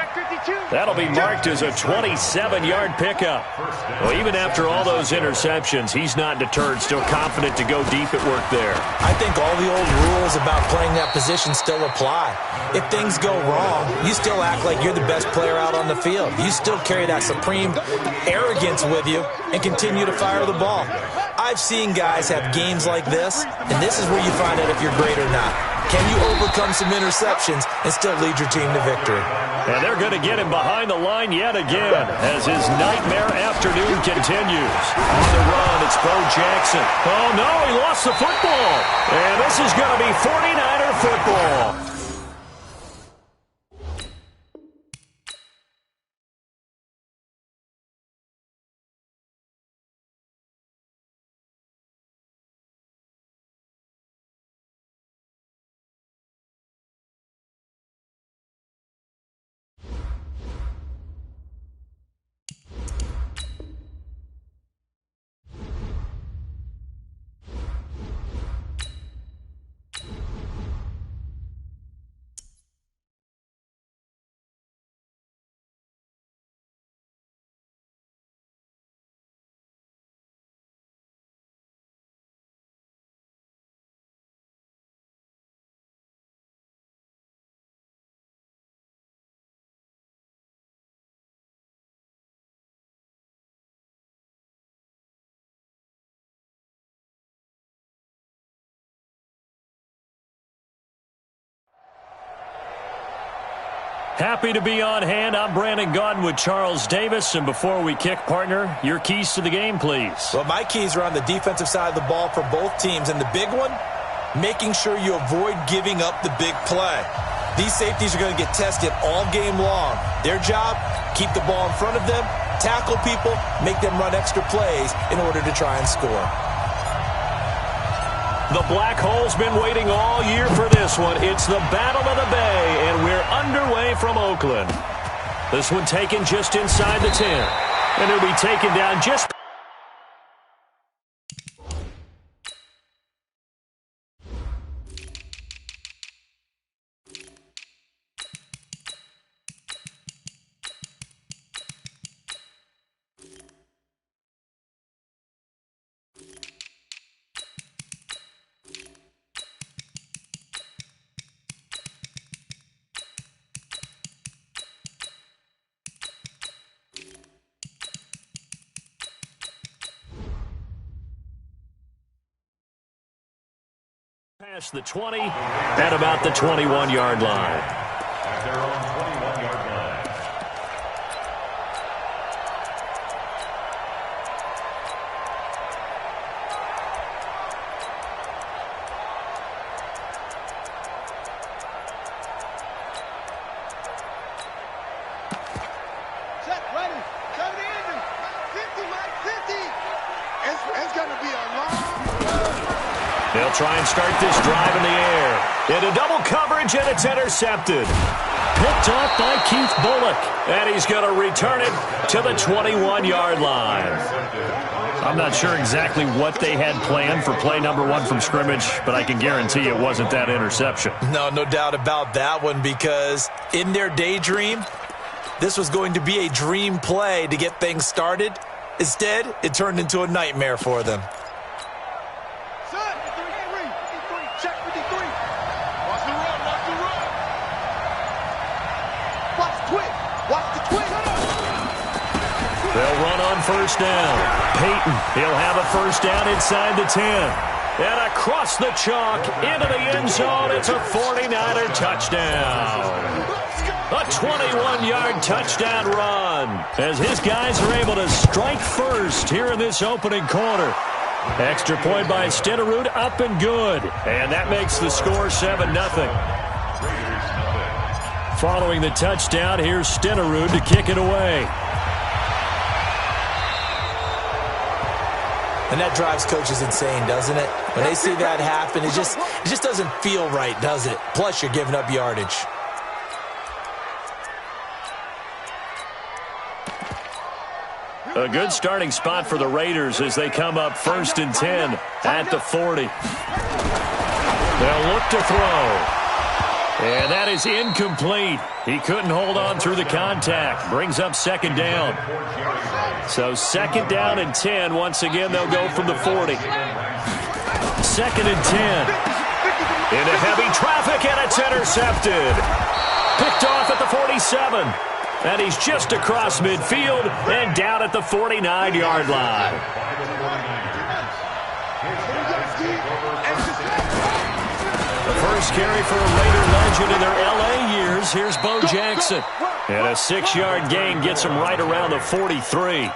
A: That'll be marked as a 27-yard pickup. Well, even after all those interceptions, he's not deterred, still confident to go deep at work there.
B: I think all the old rules about playing that position still apply. If things go wrong, you still act like you're the best player out on the field. You still carry that supreme arrogance with you and continue to fire the ball. I've seen guys have games like this, and this is where you find out if you're great or not. Can you overcome some interceptions and still lead your team to victory?
A: And they're going to get him behind the line yet again as his nightmare afternoon continues. On the run, it's Bo Jackson. Oh, no, he lost the football. And this is going to be 49er football. Happy to be on hand. I'm Brandon Gaudin with Charles Davis. And before we kick, partner, your keys to the game, please.
B: Well, my keys are on the defensive side of the ball for both teams. And the big one, making sure you avoid giving up the big play. These safeties are going to get tested all game long. Their job, keep the ball in front of them, tackle people, make them run extra plays in order to try and score.
A: The Black Hole's been waiting all year for this one. It's the Battle of the Bay, and we're underway from Oakland. This one taken just inside the 10. And it'll be taken down just... past the 20 at about the 21-yard line.
C: At their own 21-yard line.
E: Set, ready. Cover the engine. 50, Mike, 50. It's going to be a long...
A: They'll try and start this drive in the air. Into double coverage, and it's intercepted. Picked off by Keith Bullock. And he's going to return it to the 21-yard line. I'm not sure exactly what they had planned for play number 1 from scrimmage, but I can guarantee it wasn't that interception.
B: No doubt about that one, because in their daydream, this was going to be a dream play to get things started. Instead, it turned into a nightmare for them.
E: Check 53. Watch the run, watch the run. Watch the twist, watch the twist.
A: They'll run on first down. Peyton, he'll have a first down inside the 10. And across the chalk, into the end zone, it's a 49er touchdown. A 21-yard touchdown run as his guys are able to strike first here in this opening quarter. Extra point by Stenerud, up and good. And that makes the score 7-0. Following the touchdown, here's Stenerud to kick it away.
B: And that drives coaches insane, doesn't it? When they see that happen, it just doesn't feel right, does it? Plus, you're giving up yardage.
A: A good starting spot for the Raiders as they come up 1st and 10 at the 40. They'll look to throw. And that is incomplete. He couldn't hold on through the contact. Brings up 2nd down. So 2nd down and 10. Once again, they'll go from the 40. 2nd and 10. Into heavy traffic, and it's intercepted. Picked off at the 47. And he's just across midfield and down at the 49-yard line. The first carry for a Raider legend in their L.A. years. Here's Bo Jackson. And a 6-yard gain gets him right around the 43.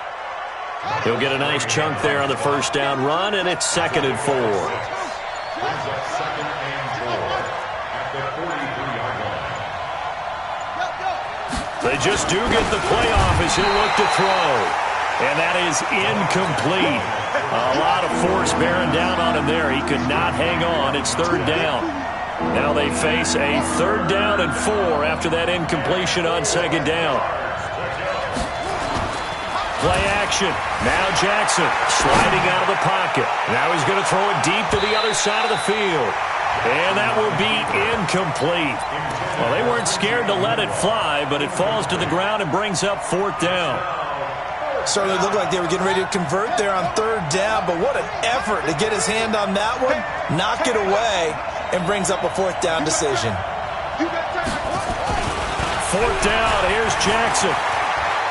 A: He'll get a nice chunk there on the first down run, and it's 2nd and 4. They just do get the playoff as he'll look to throw. And that is incomplete. A lot of force bearing down on him there. He could not hang on. It's 3rd down. Now they face a 3rd down and 4 after that incompletion on 2nd down. Play action. Now Jackson sliding out of the pocket. Now he's going to throw it deep to the other side of the field. And that will be incomplete. Well, they weren't scared to let it fly, but it falls to the ground and brings up 4th down.
B: Certainly looked like they were getting ready to convert there on 3rd down, but what an effort to get his hand on that one, knock it away, and brings up a 4th down decision.
A: 4th down, here's Jackson.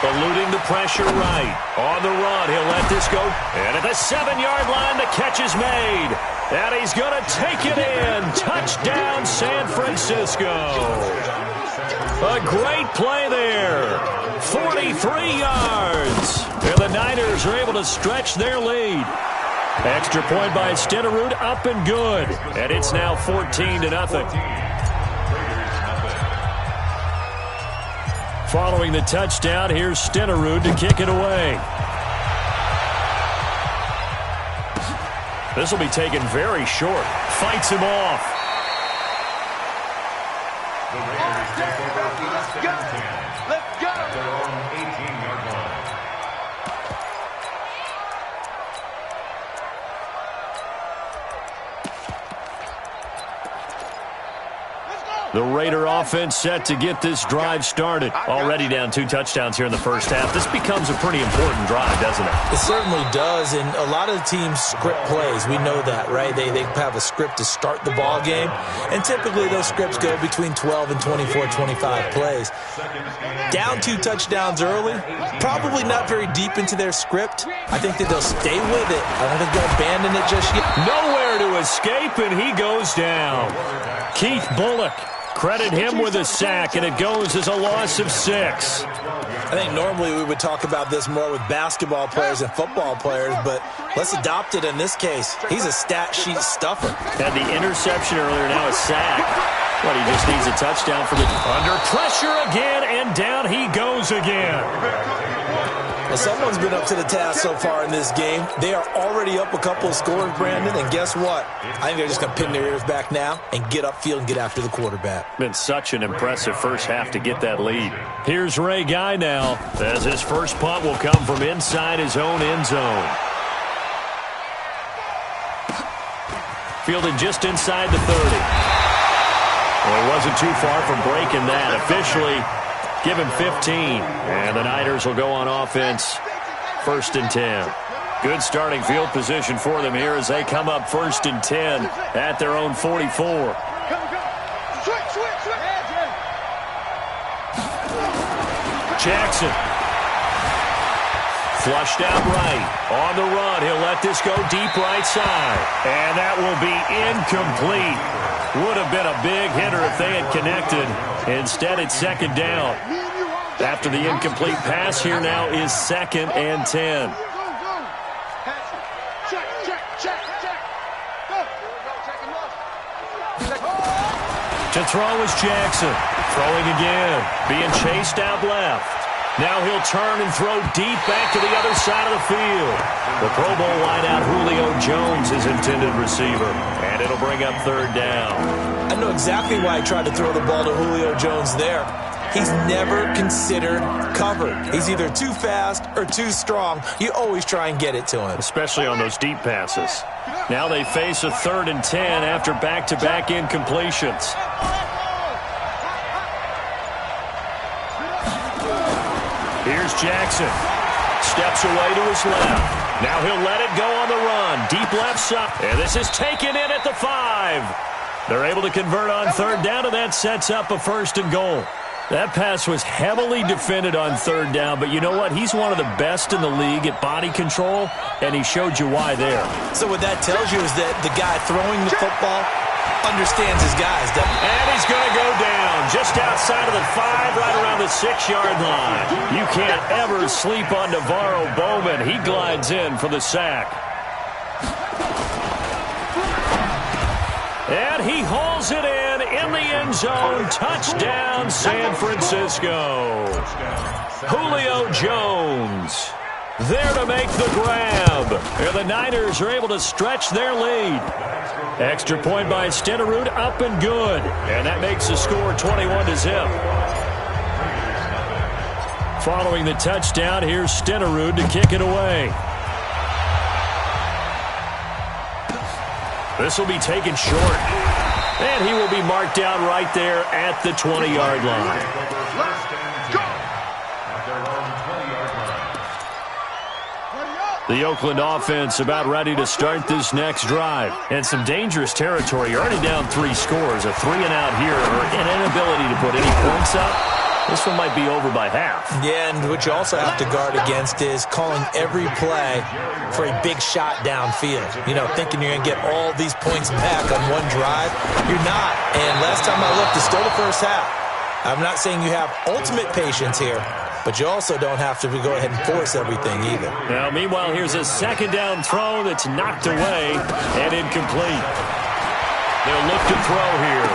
A: Eluding the pressure right. On the run, he'll let this go. And at the 7-yard line, the catch is made. And he's going to take it in. Touchdown, San Francisco. A great play there. 43 yards. And the Niners are able to stretch their lead. Extra point by Stenerud, up and good. And it's now 14-0. Following the touchdown, here's Stenerud to kick it away. This will be taken very short. Fights him off.
C: The Raiders take over first and 10 at their own 18-yard line.
A: The Raider offense set to get this drive started. Already down 2 touchdowns here in the first half. This becomes a pretty important drive, doesn't it?
B: It certainly does, and a lot of the teams script plays. We know that, right? They have a script to start the ball game, and typically those scripts go between 12 and 24, 25 plays. Down 2 touchdowns early, probably not very deep into their script. I think that they'll stay with it. I don't think they'll abandon it just yet.
A: Nowhere to escape, and he goes down. Keith Bullock. Credit him with a sack, and it goes as a loss of 6.
B: I think normally we would talk about this more with basketball players and football players, but let's adopt it in this case. He's a stat sheet stuffer.
A: Had the interception earlier, now a sack. But he just needs a touchdown for the... Under pressure again, and down he goes again.
B: Well, someone's been up to the task so far in this game. They are already up a couple of scores, Brandon, and guess what? I think they're just going to pin their ears back now and get upfield and get after the quarterback.
A: Been such an impressive first half to get that lead. Here's Ray Guy now, as his first punt will come from inside his own end zone. Fielded just inside the 30. Well, he wasn't too far from breaking that. Officially, give him 15. And the Niners will go on offense, 1st and 10. Good starting field position for them here as they come up 1st and 10 at their own 44. Jackson. Flushed out right. On the run. He'll let this go deep right side. And that will be incomplete. Would have been a big hitter if they had connected. Instead, it's 2nd down. After the incomplete pass, here now is 2nd and 10. To throw is Jackson. Throwing again. Being chased out left. Now he'll turn and throw deep back to the other side of the field. The Pro Bowl wideout Julio Jones is intended receiver. And it'll bring up 3rd down.
B: I know exactly why I tried to throw the ball to Julio Jones there. He's never considered covered. He's either too fast or too strong. You always try and get it to him.
A: Especially on those deep passes. Now they face a 3rd and 10 after back-to-back incompletions. Here's Jackson. Steps away to his left. Now he'll let it go on the run. Deep left side. And this is taken in at the 5. They're able to convert on 3rd down, and that sets up a 1st and goal. That pass was heavily defended on 3rd down, but you know what? He's one of the best in the league at body control, and he showed you why there.
B: So what that tells you is that the guy throwing the football understands his guys.
A: And he's going to go down just outside of the 5, right around the 6-yard line. You can't ever sleep on Navarro Bowman. He glides in for the sack. And he hauls it in the end zone. Touchdown, San Francisco. Julio Jones there to make the grab. And the Niners are able to stretch their lead. Extra point by Stenerud, up and good. And that makes the score 21-0. Following the touchdown, here's Stenerud to kick it away. This will be taken short. And he will be marked down right there at the 20-yard line. The Oakland offense about ready to start this next drive. And some dangerous territory. You're already down 3 scores. A 3-and-out here or an inability to put any points up. This one might be over by half.
B: Yeah, and what you also have to guard against is calling every play for a big shot downfield. You know, thinking you're going to get all these points back on one drive. You're not. And last time I looked, it's still the first half. I'm not saying you have ultimate patience here, but you also don't have to go ahead and force everything either.
A: Now, meanwhile, here's a 2nd down throw that's knocked away and incomplete. They'll look to throw here.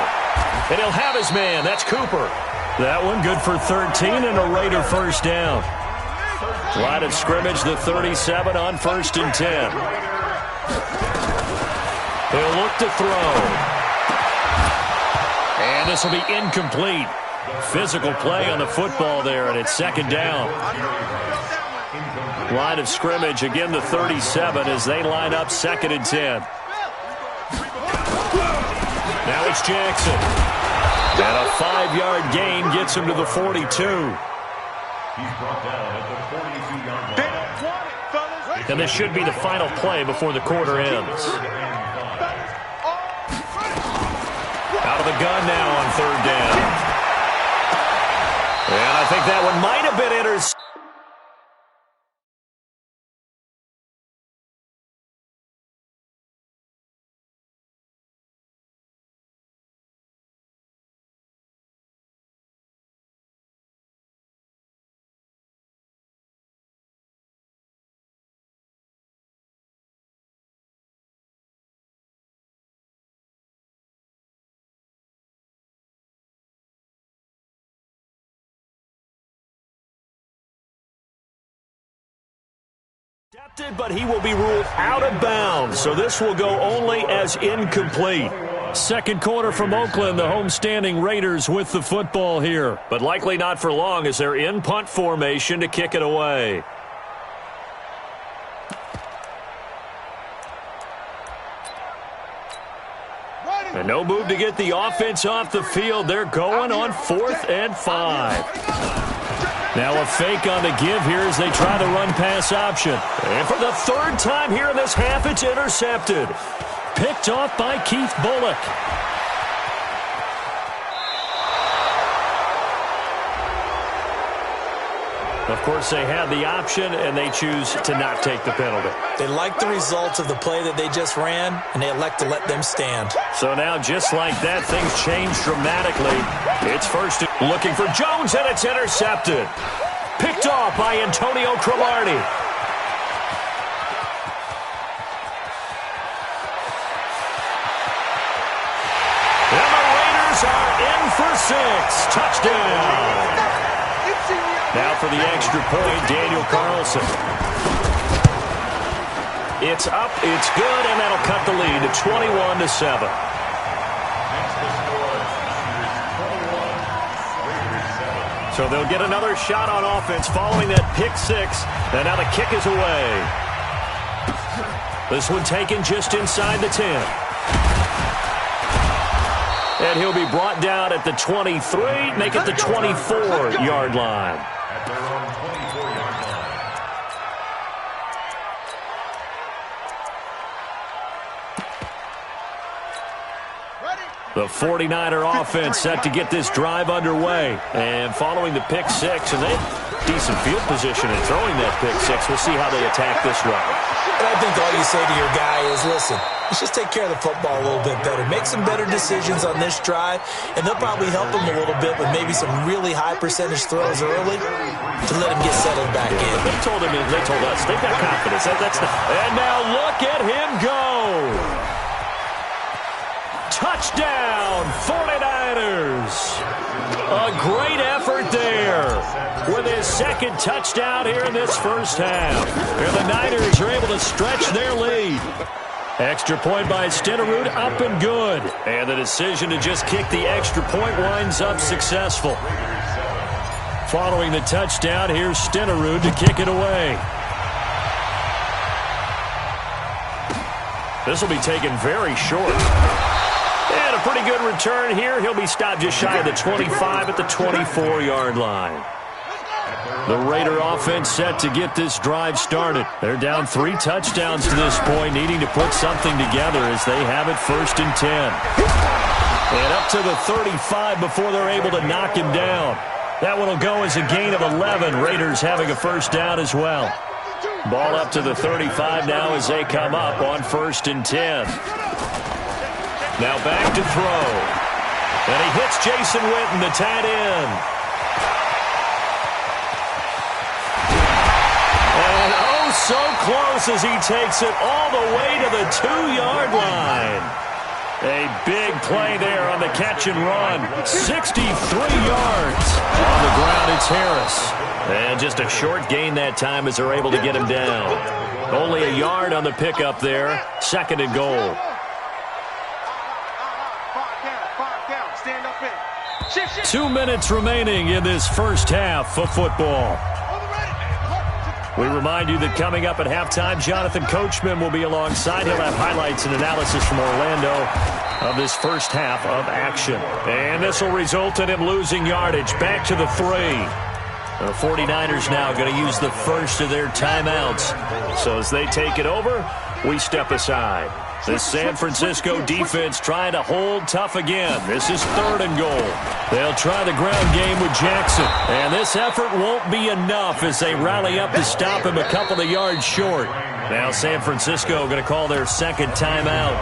A: And he'll have his man. That's Cooper. That one good for 13 and a Raider 1st down. Line of scrimmage, the 37 on 1st and 10. He'll look to throw. And this will be incomplete. Physical play on the football there, and it's 2nd down. Line of scrimmage, again the 37 as they line up 2nd and 10. Now it's Jackson. And a 5-yard gain gets him to the 42.
C: He's brought down at the 42-yard line.
A: And this should be the final play before the quarter ends. Out of the gun now on 3rd down. And I think that one might have been intercepted. But he will be ruled out of bounds, so this will go only as incomplete. Second quarter from Oakland, the homestanding Raiders with the football here. But likely not for long as they're in punt formation to kick it away. And no move to get the offense off the field. They're going on 4th and 5. Now a fake on the give here as they try the run-pass option. And for the 3rd time here in this half, it's intercepted. Picked off by Keith Bullock. Of course, they had the option, and they choose to not take the penalty.
B: They like the results of the play that they just ran, and they elect to let them stand.
A: So now, just like that, things change dramatically. It's first looking for Jones, and it's intercepted. Picked off by Antonio Cromartie. And the Raiders are in for 6. Touchdown. Now for the extra point, Daniel Carlson. It's up, it's good, and that'll cut the lead to 21-7. So they'll get another shot on offense following that pick 6, and now the kick is away. This one taken just inside the 10. And he'll be brought down at the 23, make it the 24-yard line.
C: At their own 24-yard line.
A: The 49er offense set to get this drive underway. And following the pick 6, and they have decent field position in throwing that pick 6. We'll see how they attack this route.
B: And I think all you say to your guy is, listen, let's just take care of the football a little bit better. Make some better decisions on this drive, and they'll probably help him a little bit with maybe some really high percentage throws early to let him get settled back in.
A: They told us, they've got confidence. And now look at him go. Touchdown, 49ers. A great effort there with his second touchdown here in this first half. Here the Niners are able to stretch their lead. Extra point by Stenerud, up and good. And the decision to just kick the extra point winds up successful. Following the touchdown, here's Stenerud to kick it away. This will be taken very short. And a pretty good return here. He'll be stopped just shy of the 25 at the 24-yard line. The Raider offense set to get this drive started. They're down 3 touchdowns to this point, needing to put something together as they have it 1st and 10. And up to the 35 before they're able to knock him down. That one will go as a gain of 11. Raiders having a first down as well. Ball up to the 35 now as they come up on 1st and 10. Now back to throw. And he hits Jason Witten, the tight end. And oh, so close as he takes it all the way to the 2-yard line. A big play there on the catch and run. 63 yards. On the ground, it's Harris. And just a short gain that time as they're able to get him down. Only a yard on the pickup there. 2nd and goal. 2 minutes remaining in this first half of football. We remind you that coming up at halftime, Jonathan Coachman will be alongside. He'll have highlights and analysis from Orlando of this first half of action. And this will result in him losing yardage. Back to the 3. The 49ers now going to use the first of their timeouts. So as they take it over, we step aside. The San Francisco defense trying to hold tough again. This is 3rd and goal. They'll try the ground game with Jackson. And this effort won't be enough as they rally up to stop him a couple of yards short. Now San Francisco going to call their 2nd timeout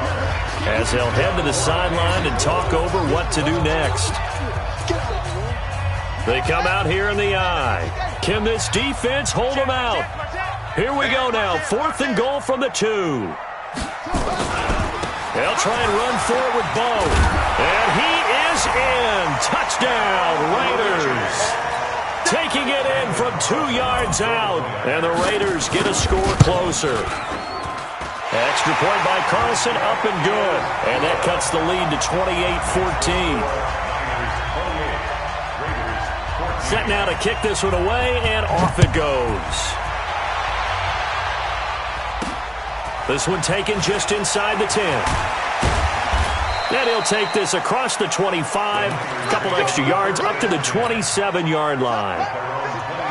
A: as they'll head to the sideline and talk over what to do next. They come out here in the eye. Can this defense hold them out? Here we go now. 4th and goal from the 2. They'll try and run for it with Bo. And he is in. Touchdown, Raiders. taking it in from 2 yards out. And the Raiders get a score closer. Extra point by Carlson, up and good. And that cuts the lead to 28-14. Set now to kick this one away, and off it goes. This one taken just inside the 10. And he'll take this across the 25, a couple extra yards, up to the 27-yard line.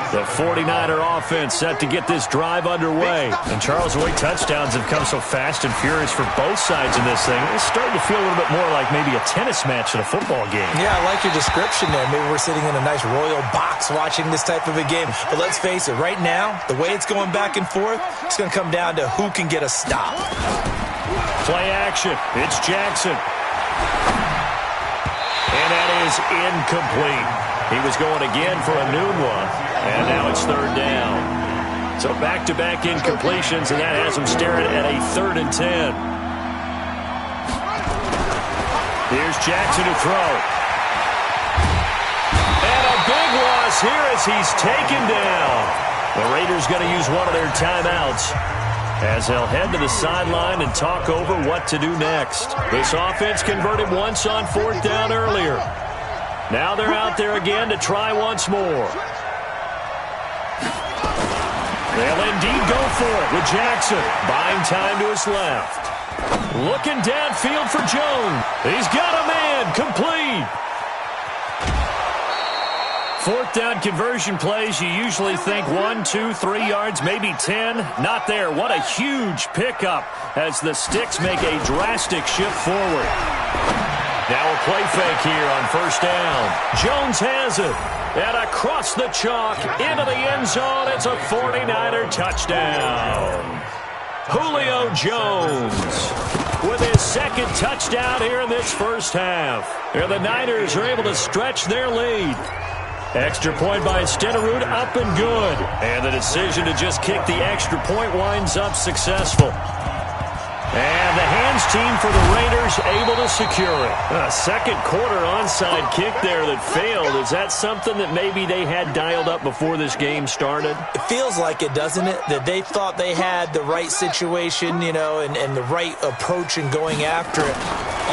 A: The 49er offense set to get this drive underway. And Charles, the way touchdowns have come so fast and furious for both sides in this thing, it's starting to feel a little bit more like maybe a tennis match at a football game. Yeah, I like your description there. Maybe we're sitting in a nice royal box watching this type of a game. But let's face it, right now, the way it's going back and forth, it's going to come down to who can get a stop. Play action. It's Jackson. And that is incomplete. He was going again for a noon one, and now it's 3rd down. So back-to-back incompletions, and that has him staring at a 3rd and 10. Here's Jackson to throw. And a big loss here as he's taken down. The Raiders going to use one of their timeouts as they'll head to the sideline and talk over what to do next. This offense converted once on 4th down earlier. Now they're out there again to try once more. They'll indeed go for it with Jackson. Buying time to his left. Looking downfield for Jones. He's got a man. Complete. 4th down conversion plays, you usually think 1, 2, 3 yards, maybe 10. Not there. What a huge pickup as the Sticks make a drastic shift forward. Now a play fake here on 1st down. Jones has it. And across the chalk, into the end zone, it's a 49er touchdown. Julio Jones with his 2nd touchdown here in this first half. And the Niners are able to stretch their lead. Extra point by Stenerud, up and good. And the decision to just kick the extra point winds up successful. And the hands team for the Raiders able to secure it. A 2nd quarter onside kick there that failed. Is that something that maybe they had dialed up before this game started? It feels like it, doesn't it? That they thought they had the right situation, you know, and the right approach in going after it.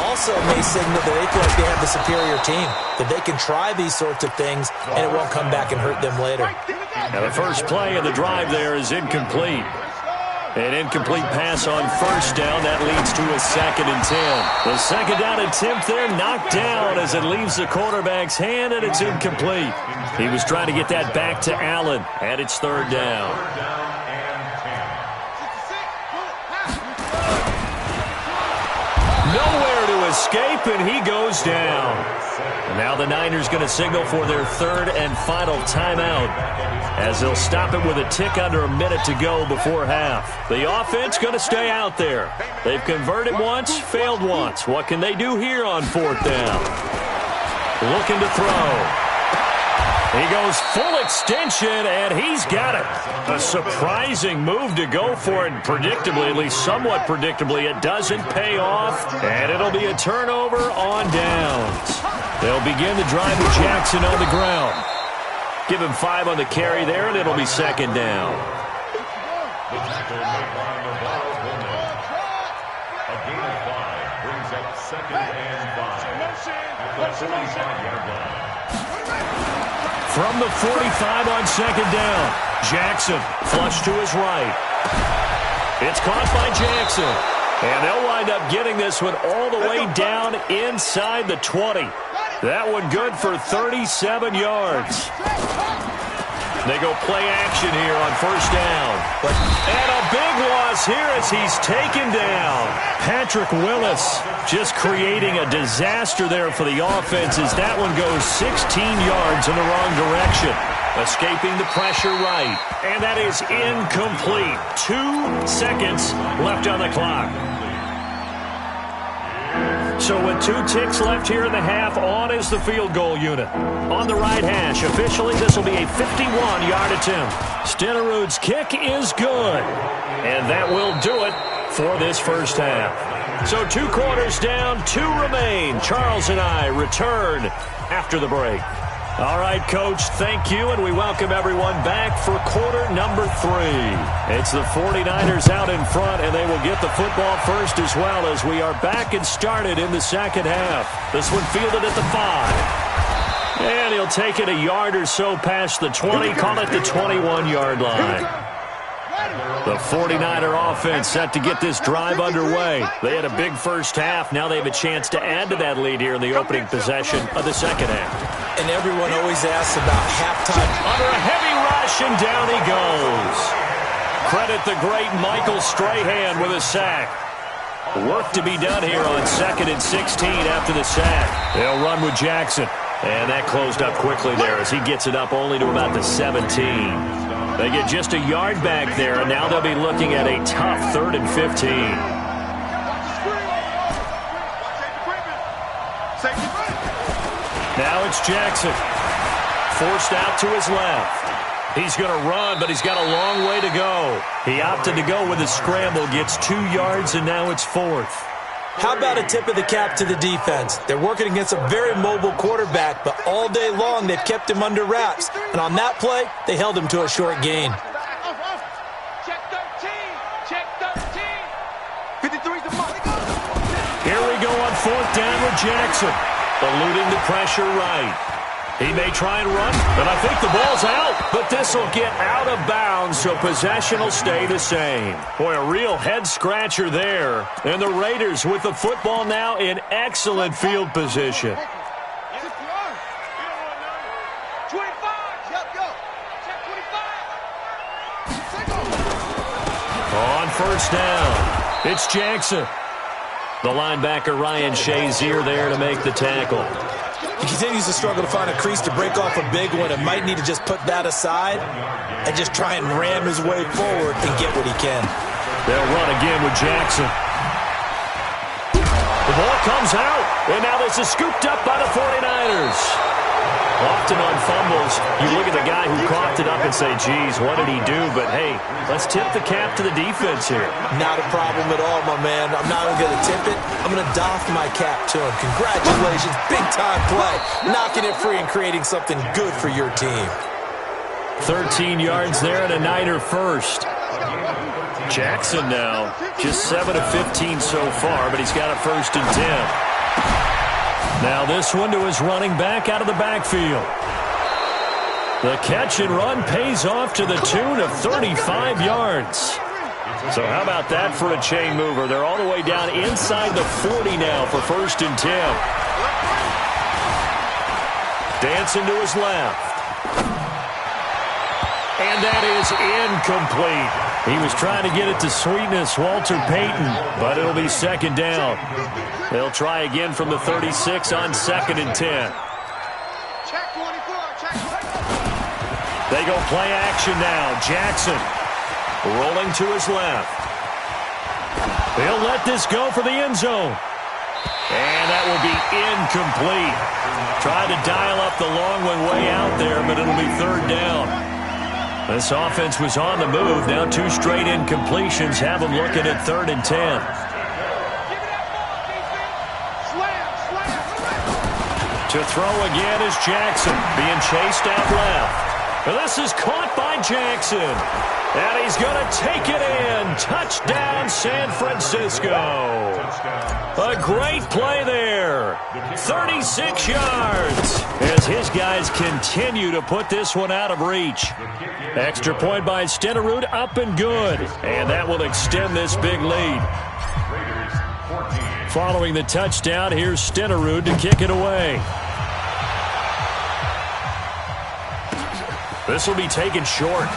A: Also may signal that they feel like they have the superior team, that they can try these sorts of things and it won't come back and hurt them later. Now the first play of the drive there is incomplete. An incomplete pass on 1st down. That leads to a 2nd and 10. The 2nd down attempt there knocked down as it leaves the quarterback's hand, and it's incomplete. He was trying to get that back to Allen, and it's 3rd down. Nowhere to escape, and he goes down. And now the Niners going to signal for their 3rd and final timeout, as they'll stop it with a tick under a minute to go before half. The offense going to stay out there. They've converted once, failed once. What can they do here on 4th down? Looking to throw. He goes full extension, and he's got it. A surprising move to go for it. Predictably, at least somewhat predictably, it doesn't pay off, and it'll be a turnover on downs. They'll begin the drive with Jackson on the ground. Give him 5 on the carry there, and it'll be 2nd down.
C: The tackle made by Navarro Bowman. A gain of 5 brings up 2nd and 5 at the 45-yard line.
A: From the 45 on 2nd down, Jackson flush to his right. It's caught by Jackson, and they'll wind up getting this one all the way down inside the 20. That one good for 37 yards. They go play action here on 1st down. And a big loss here as he's taken down. Patrick Willis just creating a disaster there for the offense as that one goes 16 yards in the wrong direction. Escaping the pressure right. And that is incomplete. 2 seconds left on the clock. So with 2 ticks left here in the half, on is the field goal unit. On the right hash, officially this will be a 51-yard attempt. Stenerud's kick is good. And that will do it for this first half. So 2 quarters down, 2 remain. Charles and I return after the break. All right, Coach, thank you, and we welcome everyone back for quarter number 3. It's the 49ers out in front, and they will get the football first as well as we are back and started in the second half. This one fielded at the 5. And he'll take it a yard or so past the 20, call it the 21-yard line. The 49er offense set to get this drive underway. They had a big first half. Now they have a chance to add to that lead here in the opening possession of the second half.
B: And everyone always asks about halftime.
A: Under a heavy rush, and down he goes. Credit the great Michael Strahan with a sack. Work to be done here on 2nd and 16 after the sack. They'll run with Jackson. And that closed up quickly there as he gets it up only to about the 17. They get just a yard back there, and now they'll be looking at a tough 3rd and 15. Now it's Jackson. Forced out to his left. He's going to run, but he's got a long way to go. He opted to go with a scramble, gets 2 yards, and now it's 4th.
B: How about a tip of the cap to the defense? They're working against a very mobile quarterback, but all day long they've kept him under wraps. And on that play, they held him to a short gain.
E: Check 13. Check 13. 53's the mark.
A: Here we go on 4th down with Jackson. Eluding the pressure right. He may try and run, but I think the ball's out. But this will get out of bounds, so possession will stay the same. Boy, a real head-scratcher there. And the Raiders with the football now in excellent field position.
E: 25. Yep, go. Check 25.
A: On 1st down, it's Jackson. The linebacker Ryan Shazier there to make the tackle.
B: He continues to struggle to find a crease to break off a big one and might need to just put that aside and just try and ram his way forward and get what he can.
A: They'll run again with Jackson. The ball comes out, and now this is scooped up by the 49ers. Often on fumbles, you look at the guy who coughed it up and say, geez, what did he do? But, hey, let's tip the cap to the defense here.
B: Not a problem at all, my man. I'm not even going to tip it. I'm going to doff my cap to him. Congratulations. Big-time play. Knocking it free and creating something good for your team.
A: 13 yards there and a Niner first. Jackson now, just 7 of 15 so far, but he's got a 1st and 10. Now this one to his running back out of the backfield. The catch and run pays off to the tune of 35 yards. So how about that for a chain mover? They're all the way down inside the 40 now for 1st and 10. Dancing to his left. And that is incomplete. He was trying to get it to Sweetness, Walter Payton, but it'll be 2nd down. They'll try again from the 36 on 2nd and 10.
E: Check 24. Check 24.
A: They go play action now. Jackson rolling to his left. They'll let this go for the end zone. And that will be incomplete. Tried to dial up the long one way out there, but it'll be 3rd down. This offense was on the move. Now 2 straight incompletions have them looking at 3rd and 10. To throw again is Jackson, being chased out left. And this is caught by Jackson. And he's going to take it in. Touchdown, San Francisco. A great play there. 36 yards as his guys continue to put this one out of reach. Extra point by Stenerud, up and good. And that will extend this big lead. Following the touchdown, here's Stenerud to kick it away. This will be taken short.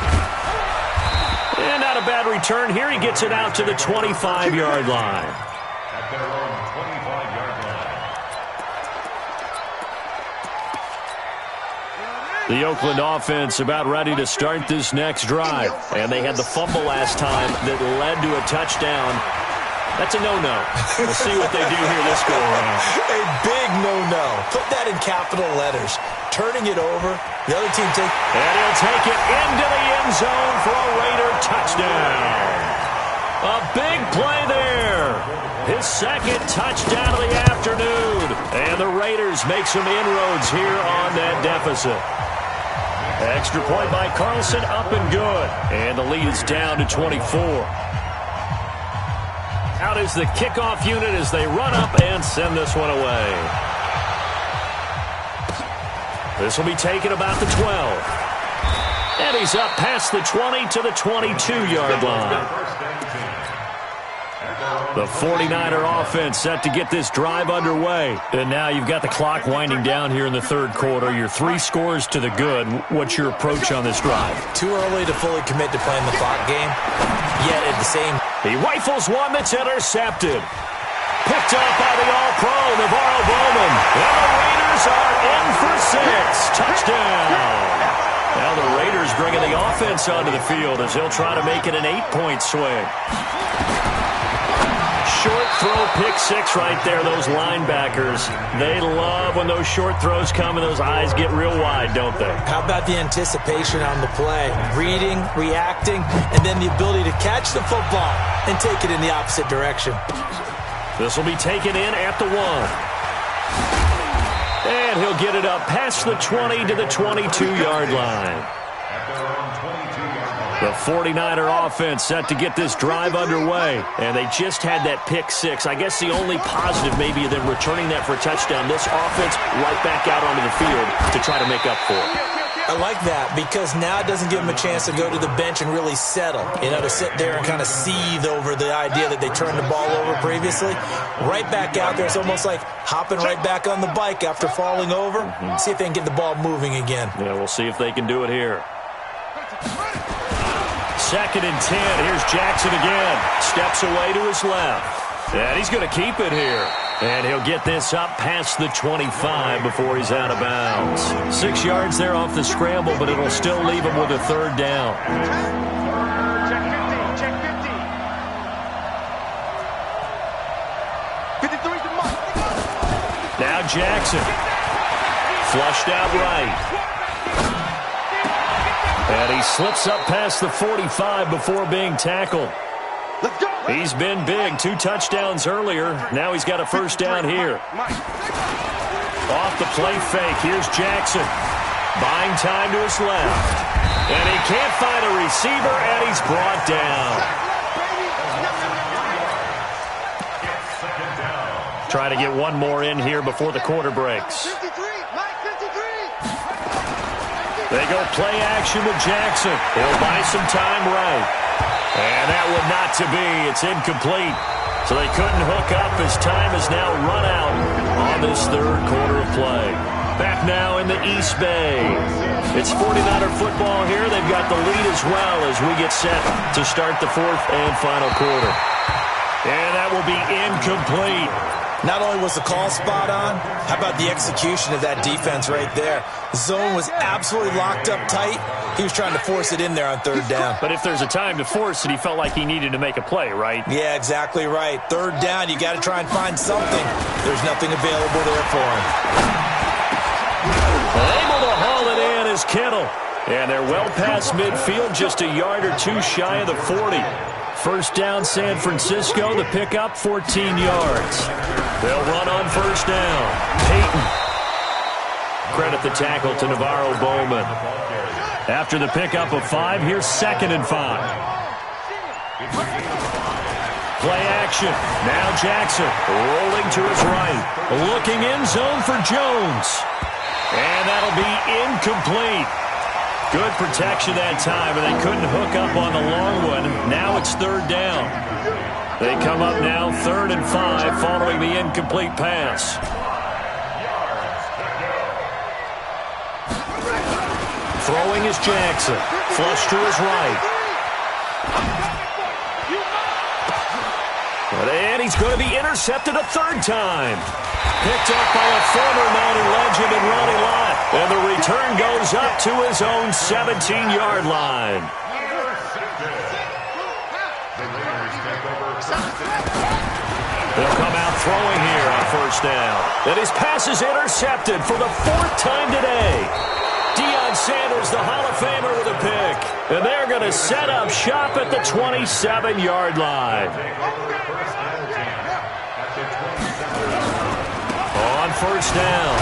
A: And not a bad return here. He gets it out to the 25-yard line.
C: At their own 25-yard line.
A: The Oakland offense about ready to start this next drive. And they had the fumble last time that led to a touchdown. That's a no-no. We'll see what they do here this go-around.
B: A big no-no. Put that in capital letters. Turning it over. The other team take...
A: And he'll take it into the end zone for a Raider touchdown. A big play there. his second touchdown of the afternoon. And the Raiders make some inroads here on that deficit. Extra point by Carlson, up and good. And the lead is down to 24. Out is the kickoff unit as they run up and send this one away. This will be taken about the 12. And he's up past the 20 to the 22-yard line. The 49er offense set to get this drive underway. And now you've got the clock winding down here in the third quarter. You're 3 scores to the good. What's your approach on this drive?
B: Too early to fully commit to playing the clock game. Yet at the same...
A: He rifles one that's intercepted. Picked up by the All-Pro, Navarro Bowman. And the Raiders are in for 6. Touchdown. Now the Raiders bringing the offense onto the field as they'll try to make it an 8-point swing. Short throw, pick 6 right there. Those linebackers, they love when those short throws come and those eyes get real wide, don't they?
B: How about the anticipation on the play? Reading, reacting, and then the ability to catch the football and take it in the opposite direction.
A: This will be taken in at the 1. And he'll get it up past the 20 to the 22-yard line. The 49er offense set to get this drive underway. And they just had that pick 6. I guess the only positive maybe of them returning that for a touchdown. This offense right back out onto the field to try to make up for it.
B: I like that because now it doesn't give them a chance to go to the bench and really settle. You know, to sit there and kind of seethe over the idea that they turned the ball over previously. Right back out there. It's almost like hopping right back on the bike after falling over. See if they can get the ball moving again.
A: Yeah, we'll see if they can do it here. 2nd and 10. Here's Jackson again. Steps away to his left. And he's going to keep it here. And he'll get this up past the 25 before he's out of bounds. 6 yards there off the scramble, but it'll still leave him with a 3rd down.
D: Check 50. Check 50. 53's the mark.
A: Now Jackson. Flushed out right. And he slips up past the 45 before being tackled.
D: Let's go.
A: He's been big. 2 touchdowns earlier. Now he's got a 1st down here. Off the play fake. Here's Jackson. Buying time to his left. And he can't find a receiver, and he's brought down. Trying to get one more in here before the quarter breaks.
D: 53. Mike, 53.
A: They go play action with Jackson. He'll buy some time right. And that one not to be. It's incomplete. So they couldn't hook up as time is now run out on this 3rd quarter of play. Back now in the East Bay. It's 49er football here. They've got the lead as well as we get set to start the 4th and final quarter. And that will be incomplete.
B: Not only was the call spot on, how about the execution of that defense right there? Zone was absolutely locked up tight. He was trying to force it in there on 3rd down.
A: But if there's a time to force it, he felt like he needed to make a play, right?
B: Yeah, exactly right. 3rd down, you got to try and find something. There's nothing available there for him.
A: Able to haul it in is Kittle. And they're well past midfield, just a yard or 2 shy of the 40. 1st down, San Francisco. The pickup, 14 yards. They'll run on 1st down. Peyton. Credit the tackle to Navarro Bowman. After the pickup of 5, here's 2nd and 5. Play action. Now Jackson rolling to his right. Looking in zone for Jones. And that'll be incomplete. Good protection that time, and they couldn't hook up on the long one. Now it's 3rd down. They come up now 3rd and 5 following the incomplete pass. Throwing is Jackson. Flush to his right. And he's going to be intercepted a 3rd time. Picked up by a former Niner legend in Ronnie Lott. And the return goes up to his own 17-yard line. They'll come out throwing here on 1st down. And his pass is intercepted for the 4th time today. Deion Sanders, the Hall of Famer, with a pick. And they're going to set up shop at the 27-yard line. first down.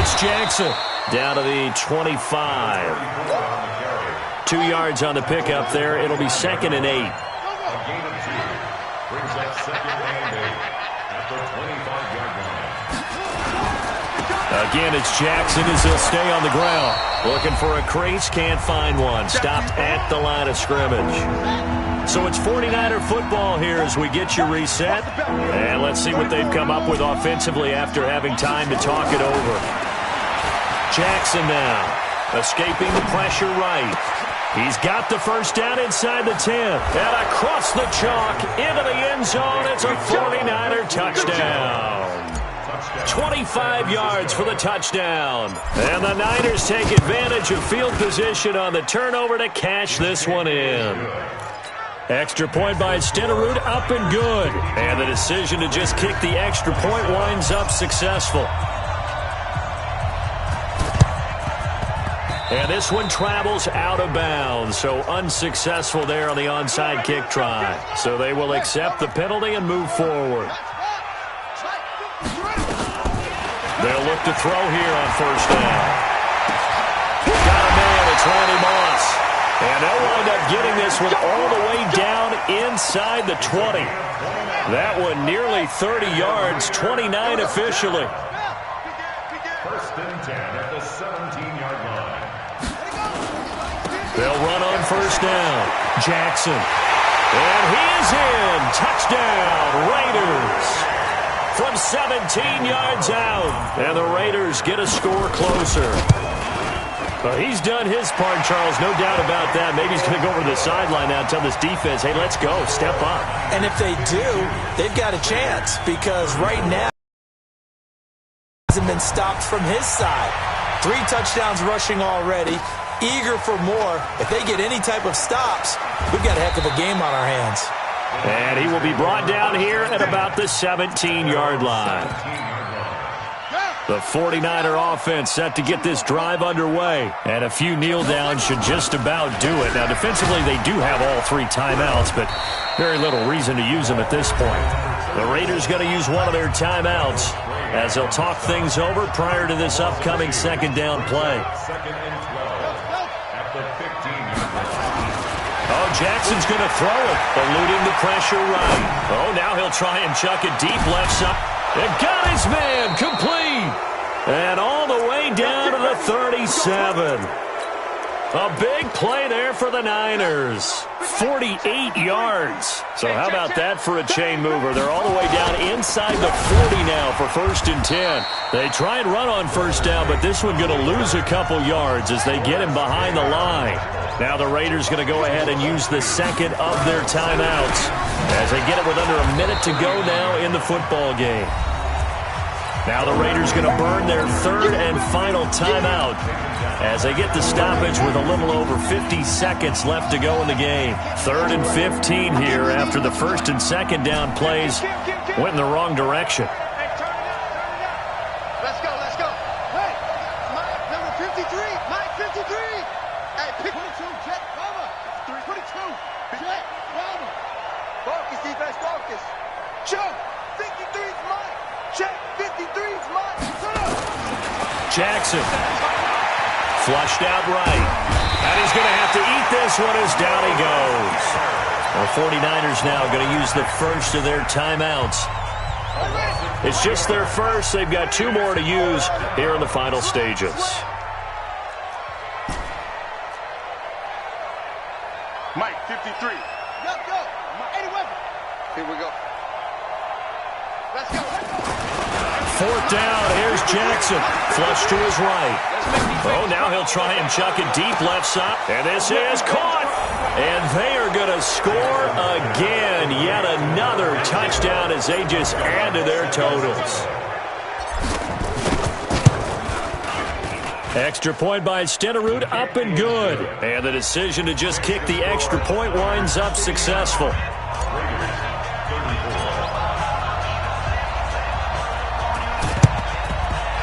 A: It's Jackson down to the 25. 2 yards on the pickup there. It'll be 2nd and 8.
C: A gain of 2 brings up 2nd and 8 at the 25-yard line.
A: Again, it's Jackson as he'll stay on the ground. Looking for a crease, can't find one. Stopped at the line of scrimmage. So it's 49er football here as we get you reset. And let's see what they've come up with offensively after having time to talk it over. Jackson now, escaping the pressure right. He's got the first down inside the 10. And across the chalk into the end zone. It's a 49er touchdown. 25 yards for the touchdown. And the Niners take advantage of field position on the turnover to cash this one in. Extra point by Stenerud, up and good. And the decision to just kick the extra point winds up successful. And this one travels out of bounds, so unsuccessful there on the onside kick try. So they will accept the penalty and move forward. They'll look to throw here on first down. Got a man, it's Randy Moss. And they'll wind up getting this one all the way down inside the 20. That one nearly 30 yards, 29 officially.
C: First and 10 at the 17-yard line.
A: They'll run on first down. Jackson. And he is in. Touchdown, Raiders. From 17 yards out. And the Raiders get a score closer. Well, he's done his part, Charles, no doubt about that. Maybe he's going to go over to the sideline now and tell this defense, hey, let's go, step up.
B: And if they do, they've got a chance because right now he hasn't been stopped from his side. 3 touchdowns rushing already, eager for more. If they get any type of stops, we've got a heck of a game on our hands.
A: And he will be brought down here at about the 17-yard line. The 49er offense set to get this drive underway. And a few kneel downs should just about do it. Now, defensively, they do have all 3 timeouts, but very little reason to use them at this point. The Raiders going to use one of their timeouts as they'll talk things over prior to this upcoming second down play.
C: Second and 12 at the 15-yard line.
A: Oh, Jackson's going to throw it, eluding the pressure right. Oh, now he'll try and chuck it deep left side. It got his man complete. And all the way down to the 37. A big play there for the Niners. 48 yards. So how about that for a chain mover? They're all the way down inside the 40 now for first and 10. They try and run on first down, but this one going to lose a couple yards as they get him behind the line. Now the Raiders going to go ahead and use the second of their timeouts as they get it with under a minute to go now in the football game. Now the Raiders going to burn their third and final timeout as they get the stoppage with a little over 50 seconds left to go in the game. 3rd and 15 here after the first and second down plays went in the wrong direction.
E: Let's go, let's go. Hey, Mike, number 53, Mike 53. Hey, pick 22, check, cover. 22, check, cover. Focus, defense, focus. Jump, 53's Mike. Check, 53's Mike.
A: Jackson. Flushed out right. And he's going to have to eat this one as down he goes. The 49ers now going to use the first of their timeouts. It's just their first. They've got 2 more to use here in the final stages.
E: Mike, 53. Let's go. Here we go. Let's go.
A: 4th down. Here's Jackson. Flush to his right. Oh, now he'll try and chuck it deep left side. And this is caught. And they are going to score again. Yet another touchdown as they just add to their totals. Extra point by Stenerud, up and good. And the decision to just kick the extra point winds up successful.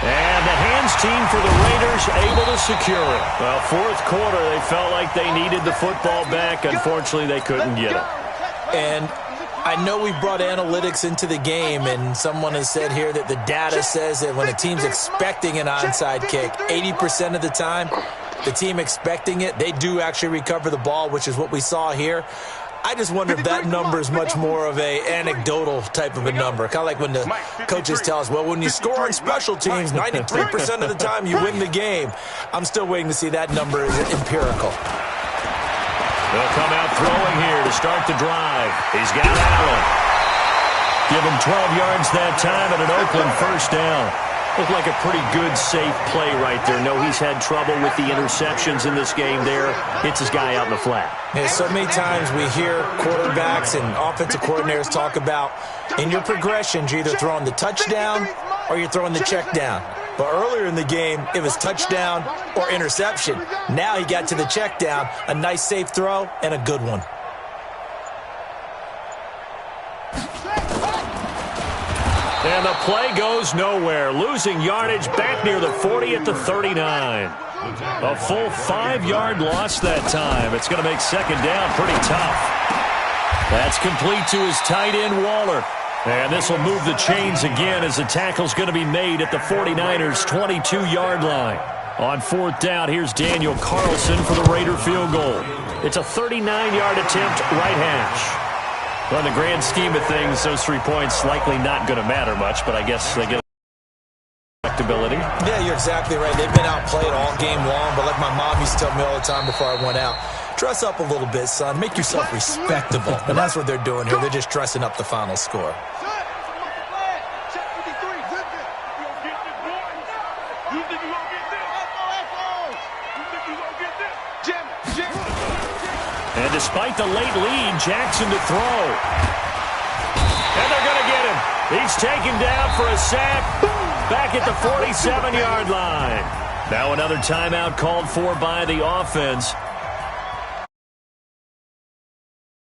A: And the hands team for the Raiders able to secure it. Well, 4th quarter, they felt like they needed the football back. Unfortunately, they couldn't get it.
B: And I know we brought analytics into the game, and someone has said here that the data says that when a team's expecting an onside kick, 80% of the time, the team expecting it, they do actually recover the ball, which is what we saw here. I just wonder if that number is much more of a anecdotal type of a number. Kind of like when the coaches tell us, well, when you score on special teams, 93% of the time you win the game. I'm still waiting to see that number is empirical.
A: They'll come out throwing here to start the drive. He's got Allen. Give him 12 yards that time and an Oakland first down. Looked like a pretty good, safe play right there. No, he's had trouble with the interceptions in this game there. Hits his guy out in the flat.
B: Yeah, so many times we hear quarterbacks and offensive coordinators talk about in your progressions, you're either throwing the touchdown or you're throwing the check down. But earlier in the game, it was touchdown or interception. Now he got to the check down, a nice safe throw, and a good one.
A: And the play goes nowhere. Losing yardage back near the 40 at the 39. A full 5-yard loss that time. It's going to make second down pretty tough. That's complete to his tight end, Waller. And this will move the chains again as the tackle's going to be made at the 49ers' 22-yard line. On fourth down, here's Daniel Carlson for the Raider field goal. It's a 39-yard attempt, right hash. Well, in the grand scheme of things, those 3 points likely not going to matter much, but I guess they get respectability.
B: Yeah, you're exactly right. They've been outplayed all game long, but like my mom used to tell me all the time before I went out, dress up a little bit, son. Make yourself respectable. And that's what they're doing here. They're just dressing up the final score.
A: And despite the late lead, Jackson to throw. And they're going to get him. He's taken down for a sack. Back at the 47-yard line. Now another timeout called for by the offense.